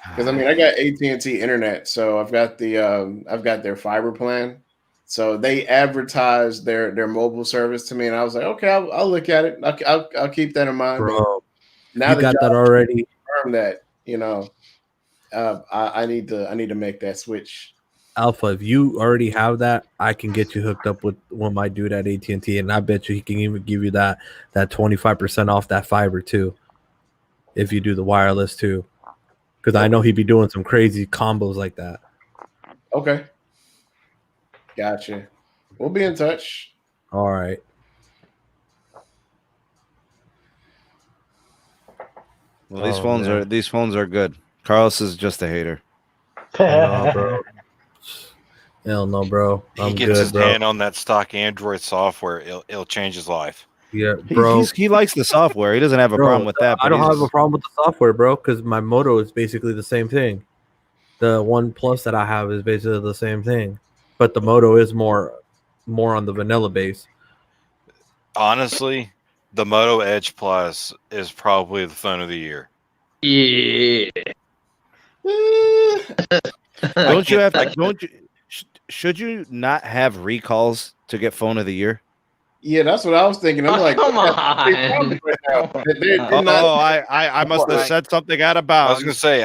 because I mean I got AT&T internet, so I've got their fiber plan. So they advertised their mobile service to me, and I was like, okay, I'll look at it. I'll keep that in mind. Bro, Now you got that already. confirmed that I need to make that switch. Alpha, if you already have that, I can get you hooked up with my dude at AT&T, and I bet you he can even give you that 25% off that fiber too, if you do the wireless too, because I know he'd be doing some crazy combos like that. Okay, gotcha. We'll be in touch. All right. Well, these phones are good. Carlos is just a hater. No, bro. Hell no, bro. He gets his hand on that stock Android software, it'll change his life. Yeah, bro. He likes the software. He doesn't have a problem with that. I don't have a problem with the software, bro, because my Moto is basically the same thing. The One Plus that I have is basically the same thing, but the Moto is more on the vanilla base. Honestly, the Moto Edge Plus is probably the phone of the year. Yeah. Should you not have recalls to get phone of the year? Yeah, that's what I was thinking. I'm like, come on. I must have said something out of bounds. I was gonna say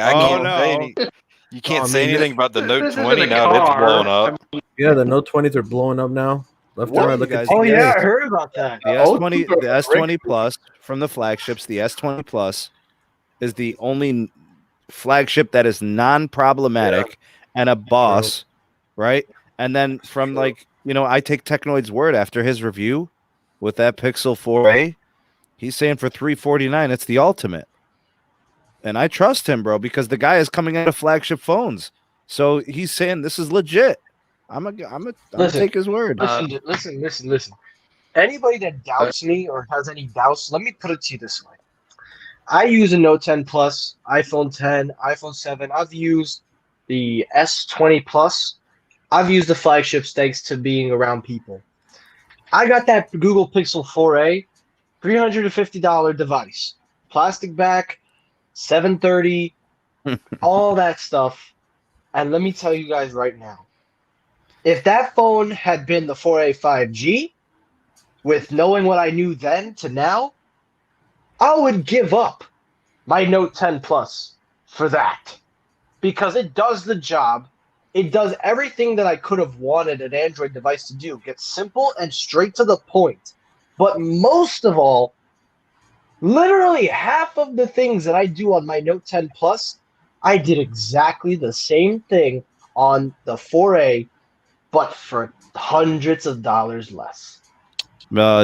you can't say anything about the Note This 20 isn't a now. It's car. blowing up. Yeah, the Note 20s are blowing up now. Left and right. Look at Oh yeah, I heard about that. The S20 Plus from the flagships, the S20 Plus is the only flagship that is non-problematic and a boss, right? And then from I take Technoid's word after his review with that Pixel 4a. He's saying for $349, it's the ultimate. And I trust him, bro, because the guy is coming out of flagship phones. So he's saying this is legit. I'm gonna take his word. Listen. Anybody that doubts me or has any doubts, let me put it to you this way. I use a Note 10 Plus, iPhone 10, iPhone 7. I've used the S20 Plus. I've used the flagships thanks to being around people. I got that Google Pixel 4a, $350 device. Plastic back, 730, all that stuff. And let me tell you guys right now, if that phone had been the 4a 5G, with knowing what I knew then to now, I would give up my Note 10 Plus for that. Because it does the job. It does everything that I could have wanted an Android device to do. Gets simple and straight to the point. But most of all, literally half of the things that I do on my Note 10 Plus, I did exactly the same thing on the 4A, but for hundreds of dollars less.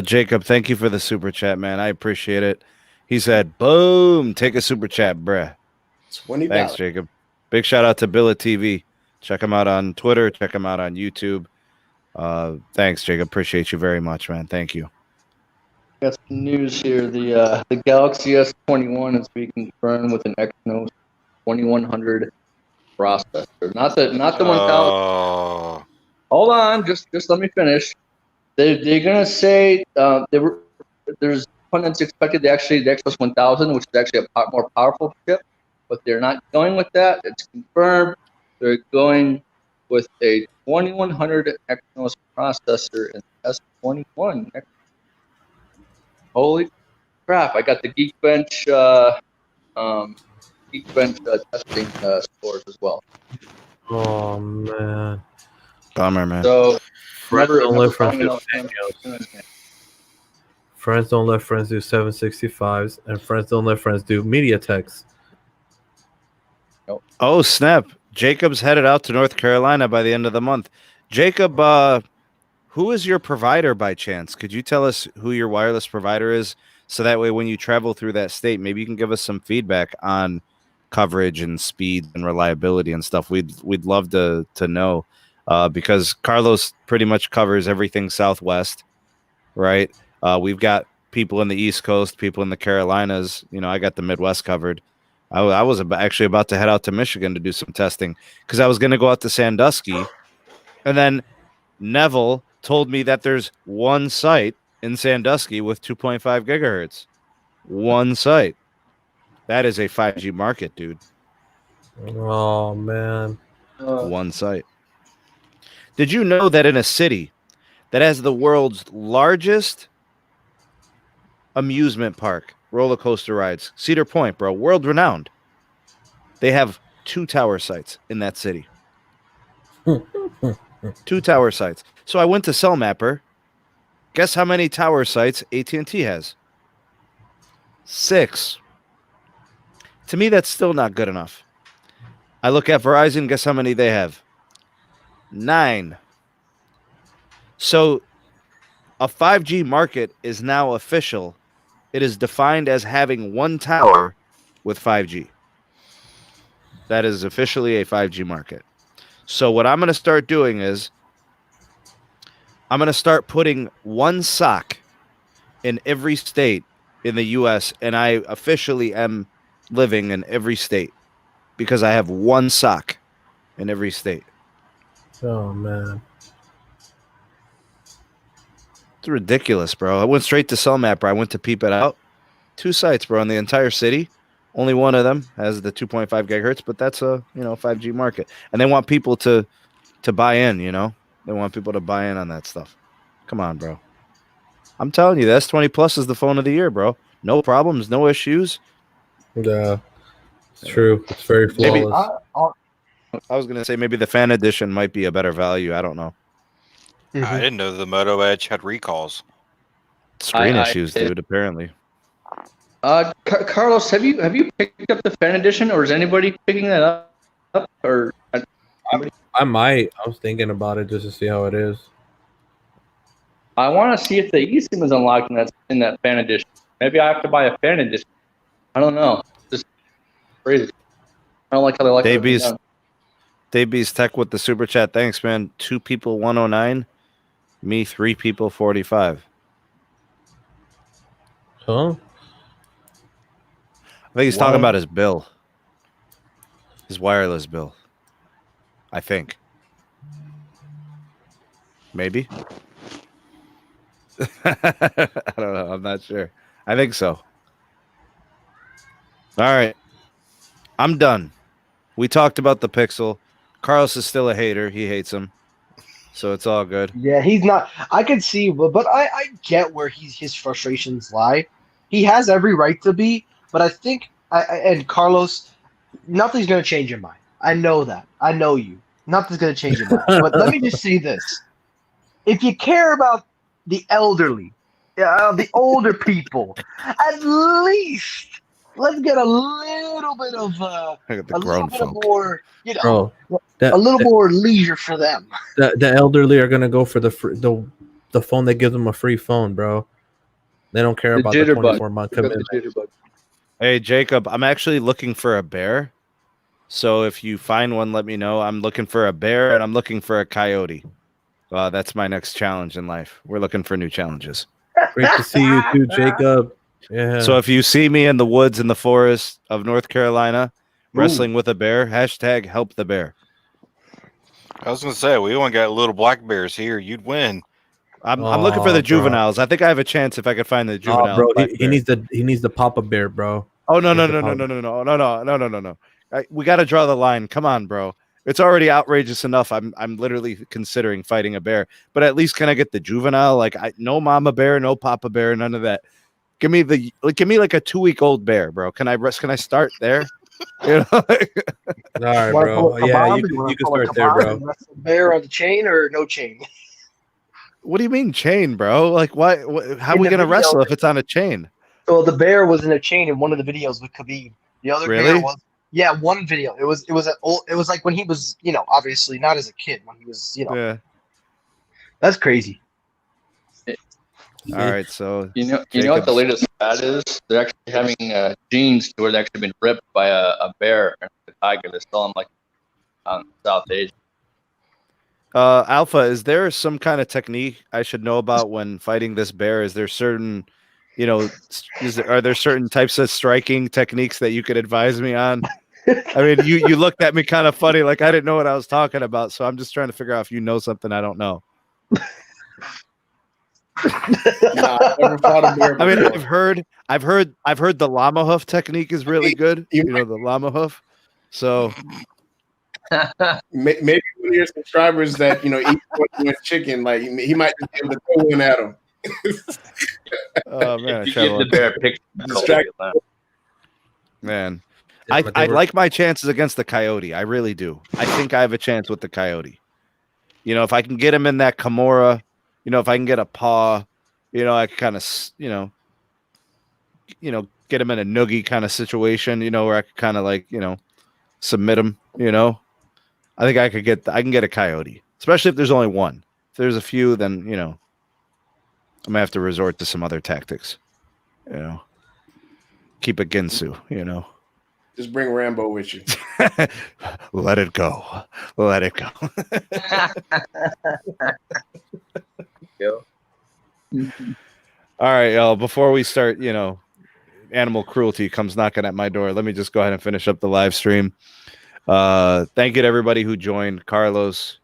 Jacob, thank you for the super chat, man. I appreciate it. He said, boom, take a super chat, bruh. $20. Thanks, Jacob. Big shout out to Billet TV. Check him out on Twitter. Check him out on YouTube. Thanks, Jacob. Appreciate you very much, man. Thank you. Got some news here. The Galaxy S21 is being confirmed with an Exynos 2100 processor. Not the 1000. Oh, Hold on, just let me finish. They're gonna say there's pundits expected the Exynos 1000, which is actually a more powerful chip, but they're not going with that. It's confirmed. They're going with a 2100 Exynos processor in S21. Holy crap! I got the Geekbench testing scores as well. Oh man, Bummer, man. So don't live from found out- Friends don't let friends do 765s, and friends don't let friends do MediaTeks. Oh, snap. Jacob's headed out to North Carolina by the end of the month. Jacob, who is your provider by chance? Could you tell us who your wireless provider is? So that way, when you travel through that state, maybe you can give us some feedback on coverage and speed and reliability and stuff. We'd love to know because Carlos pretty much covers everything Southwest, right? We've got people in the East Coast, people in the Carolinas. You know, I got the Midwest covered. I was actually about to head out to Michigan to do some testing because I was going to go out to Sandusky, and then Neville told me that there's one site in Sandusky with 2.5 gigahertz. One site. That is a 5G market, dude. Oh man. One site. Did you know that in a city that has the world's largest amusement park, roller coaster rides, Cedar Point, bro, world renowned, they have 2 tower sites in that city? 2 tower sites. So I went to CellMapper. Guess how many tower sites AT&T has? 6. To me, that's still not good enough. I look at Verizon. Guess how many they have? 9. So a 5G market is now official. It is defined as having 1 tower with 5G. That is officially a 5G market. So what I'm going to start doing is I'm going to start putting 1 sock in every state in the U.S., and I officially am living in every state because I have 1 sock in every state. Oh man. It's ridiculous, bro. I went straight to CellMapper. I went to peep it out. 2 sites, bro, in the entire city. Only one of them has the 2.5 gigahertz, but that's a 5G market, and they want people to buy in. They want people to buy in on that stuff. Come on, bro. I'm telling you, the S20 Plus is the phone of the year, bro. No problems, no issues. Yeah, it's true. It's very Maybe- flawless. I was gonna say maybe the fan edition might be a better value. I don't know. I didn't know the Moto Edge had recalls. Screen I issues, did. dude. Apparently. Carlos, have you picked up the fan edition, or is anybody picking that up? Or I might. I was thinking about it just to see how it is. I want to see if the eSIM is unlocked in that fan edition. Maybe I have to buy a fan edition. I don't know. Just crazy. I don't like how they like everything Davies, done. Davies Tech with the super chat. Thanks, man. 2 people 109. Me 3 people 45. Huh? I think he's talking Wow. about his bill. His wireless bill. I think. Maybe. I don't know. I'm not sure. I think so. All right. I'm done. We talked about the Pixel. Carlos is still a hater. He hates him. So it's all good. Yeah, he's not. I can see, but I get where his frustrations lie. He has every right to be, but I think and Carlos, nothing's gonna change your mind. I know that. I know you. Nothing's gonna change your mind. But let me just say this: if you care about the elderly, the older people, at least let's get a little bit of I got the a little grown bit of folk. more, Bro, a little more leisure for them. the elderly are gonna go for the phone that gives them a free phone, bro. They don't care The about the jitterbug. 24-month Got the commitment. jitterbug. Hey, Jacob, I'm actually looking for a bear. So if you find one, let me know. I'm looking for a bear and I'm looking for a coyote. That's my next challenge in life. We're looking for new challenges. Great to see you too, Jacob. Yeah. So if you see me in the woods in the forest of North Carolina wrestling with a bear, hashtag help the bear. I was gonna say we only got little black bears here. You'd win. I'm looking for the Bro. juveniles. I think I have a chance if I could find the Oh, juvenile. bro, black he bear. needs the Papa Bear, bro. Oh no. He's the We got to draw the line. Come on, bro. It's already outrageous enough. I'm literally considering fighting a bear, but at least can I get the juvenile? Like no mama bear, no papa bear, none of that. Give me like a 2-week-old bear, bro. Can I start there? You know? All right, Wanna pull bro. a Yeah, kebab? you wanna can pull a start there, kebab bro. and wrestle a bear on the chain or no chain? What do you mean chain, bro? Like, why? How are In we the gonna video, wrestle if it's on a chain? So the bear was in a chain in one of the videos with Khabib. The other bear Really? was one video. It was like when he was, obviously not as a kid, when he was, Yeah. That's crazy. All right. So You know what the Jacob's- latest stat is? They're actually having genes to where they've actually been ripped by a bear and a tiger. They're still in like South Asia. Alpha, is there some kind of technique I should know about when fighting this bear? Is there certain, are there certain types of striking techniques that you could advise me on? I mean, you looked at me kind of funny, like I didn't know what I was talking about. So I'm just trying to figure out if you know something I don't know. Nah, I never fought a bear I mean, before. I've heard the llama hoof technique is really good. You know, the llama hoof. So Maybe one of your subscribers that eat one chicken, like he might just be able to throw one at him. oh man, You give the bear a picture. Distract- man. Yeah, but I they were- like my chances against the coyote. I really do. I think I have a chance with the coyote. If I can get him in that Kimura, if I can get a paw, I can kind of, get him in a noogie kind of situation, where I could kind of like, submit him, I think I can get a coyote, especially if there's only one. If there's a few, then, I'm gonna have to resort to some other tactics, keep a Ginsu, Just bring Rambo with you. Let it go. Let it go. All right, y'all. Before we start, animal cruelty comes knocking at my door. Let me just go ahead and finish up the live stream. Thank you to everybody who joined. Carlos,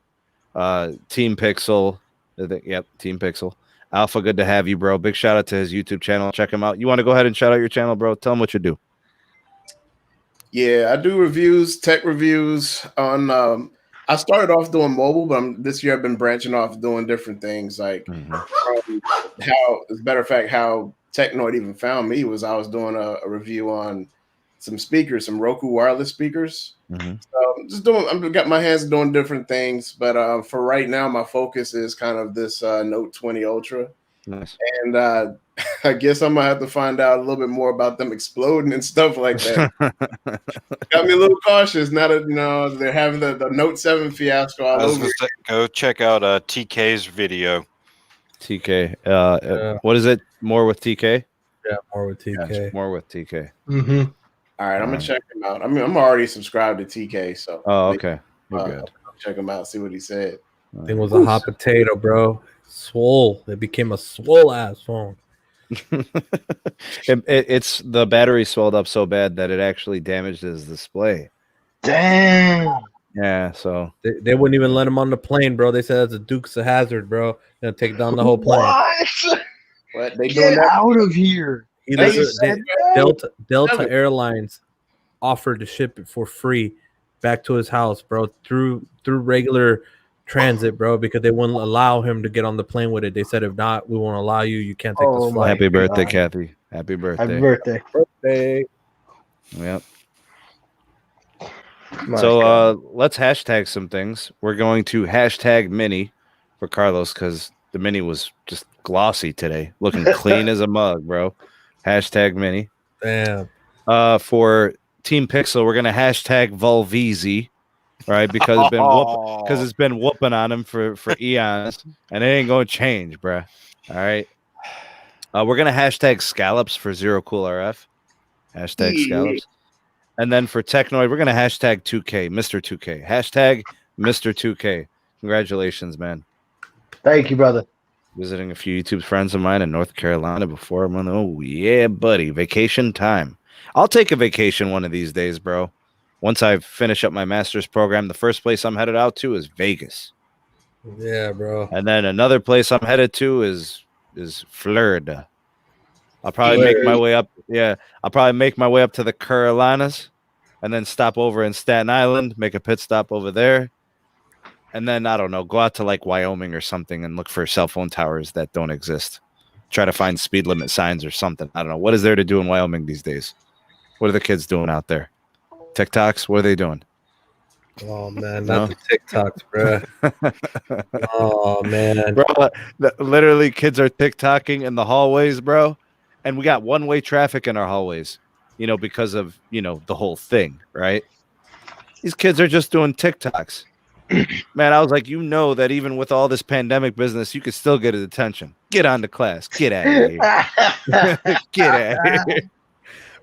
Team Pixel. Yep, Team Pixel. Alpha, good to have you, bro. Big shout out to his YouTube channel. Check him out. You want to go ahead and shout out your channel, bro? Tell him what you do. Yeah, I do reviews, tech reviews on. I started off doing mobile, but this year I've been branching off doing different things. Like how, as a matter of fact, how Technoid even found me was I was doing a review on some speakers, some Roku wireless speakers. So I've got my hands doing different things, but for right now, my focus is kind of this Note 20 Ultra. Nice. And I guess I'm gonna have to find out a little bit more about them exploding and stuff like that. Got me a little cautious now that they're having the Note 7 fiasco all over. Go check out TK's video. TK. What is it? More with TK? Yeah, more with TK. Yeah, more with TK. Mm-hmm. All right, I'm gonna check him out. I mean, I'm already subscribed to TK, so Oh, okay. You're good. I'll check him out, see what he said. Thing was a hot potato, bro. Swole. It became a swole ass phone. It's the battery swelled up so bad that it actually damaged his display. Damn. Yeah, so They wouldn't even let him on the plane, bro. They said it's a Dukes of Hazard, bro. They'll take down the whole plane. What they Get doing that? out of here. Delta Airlines offered to ship it for free back to his house, bro, through regular transit, bro, because they wouldn't allow him to get on the plane with it. They said, if not, we won't allow you. You can't take this flight. happy birthday, Kathy. Happy birthday. Happy birthday. Yep. My So God. let's hashtag some things. We're going to hashtag Mini for Carlos because the Mini was just glossy today, looking clean as a mug, bro. Hashtag Mini. Damn. For Team Pixel, we're gonna hashtag Volvizi, right? Because it's been whooping on him for eons, and it ain't gonna change, bro. All right. We're gonna hashtag Scallops for Zero Cool RF. Hashtag Scallops. And then for Technoid, we're gonna hashtag 2K, Mr. 2K. Hashtag Mr. 2K. Congratulations, man. Thank you, brother. Visiting a few YouTube friends of mine in North Carolina before I'm on. Oh yeah, buddy, vacation time. I'll take a vacation one of these days, bro. Once I finish up my master's program, the first place I'm headed out to is Vegas. Yeah, bro. And then another place I'm headed to is Florida. I'll probably make my way up. Yeah, I'll probably make my way up to the Carolinas, and then stop over in Staten Island, make a pit stop over there, and then I don't know, go out to like Wyoming or something and look for cell phone towers that don't exist. Try to find speed limit signs or something. I don't know. What is there to do in Wyoming these days? What are the kids doing out there? TikToks? What are they doing? Oh man, No? not the TikToks, bro. Oh man. Bro, literally kids are TikToking in the hallways, bro. And we got one-way traffic in our hallways, because of, the whole thing, right? These kids are just doing TikToks. Man, I was like, that even with all this pandemic business, you could still get his attention. Get on to class. Get out of here. Get out of here.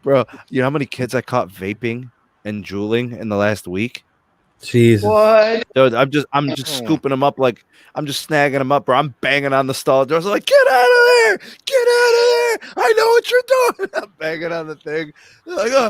Bro, you know how many kids I caught vaping and juuling in the last week? Jesus. What? Dude, I'm just scooping them up, like I'm just snagging them up, bro. I'm banging on the stall doors, like, get out of there! Get out of there! I know what you're doing. I'm banging on the thing. They're like, oh,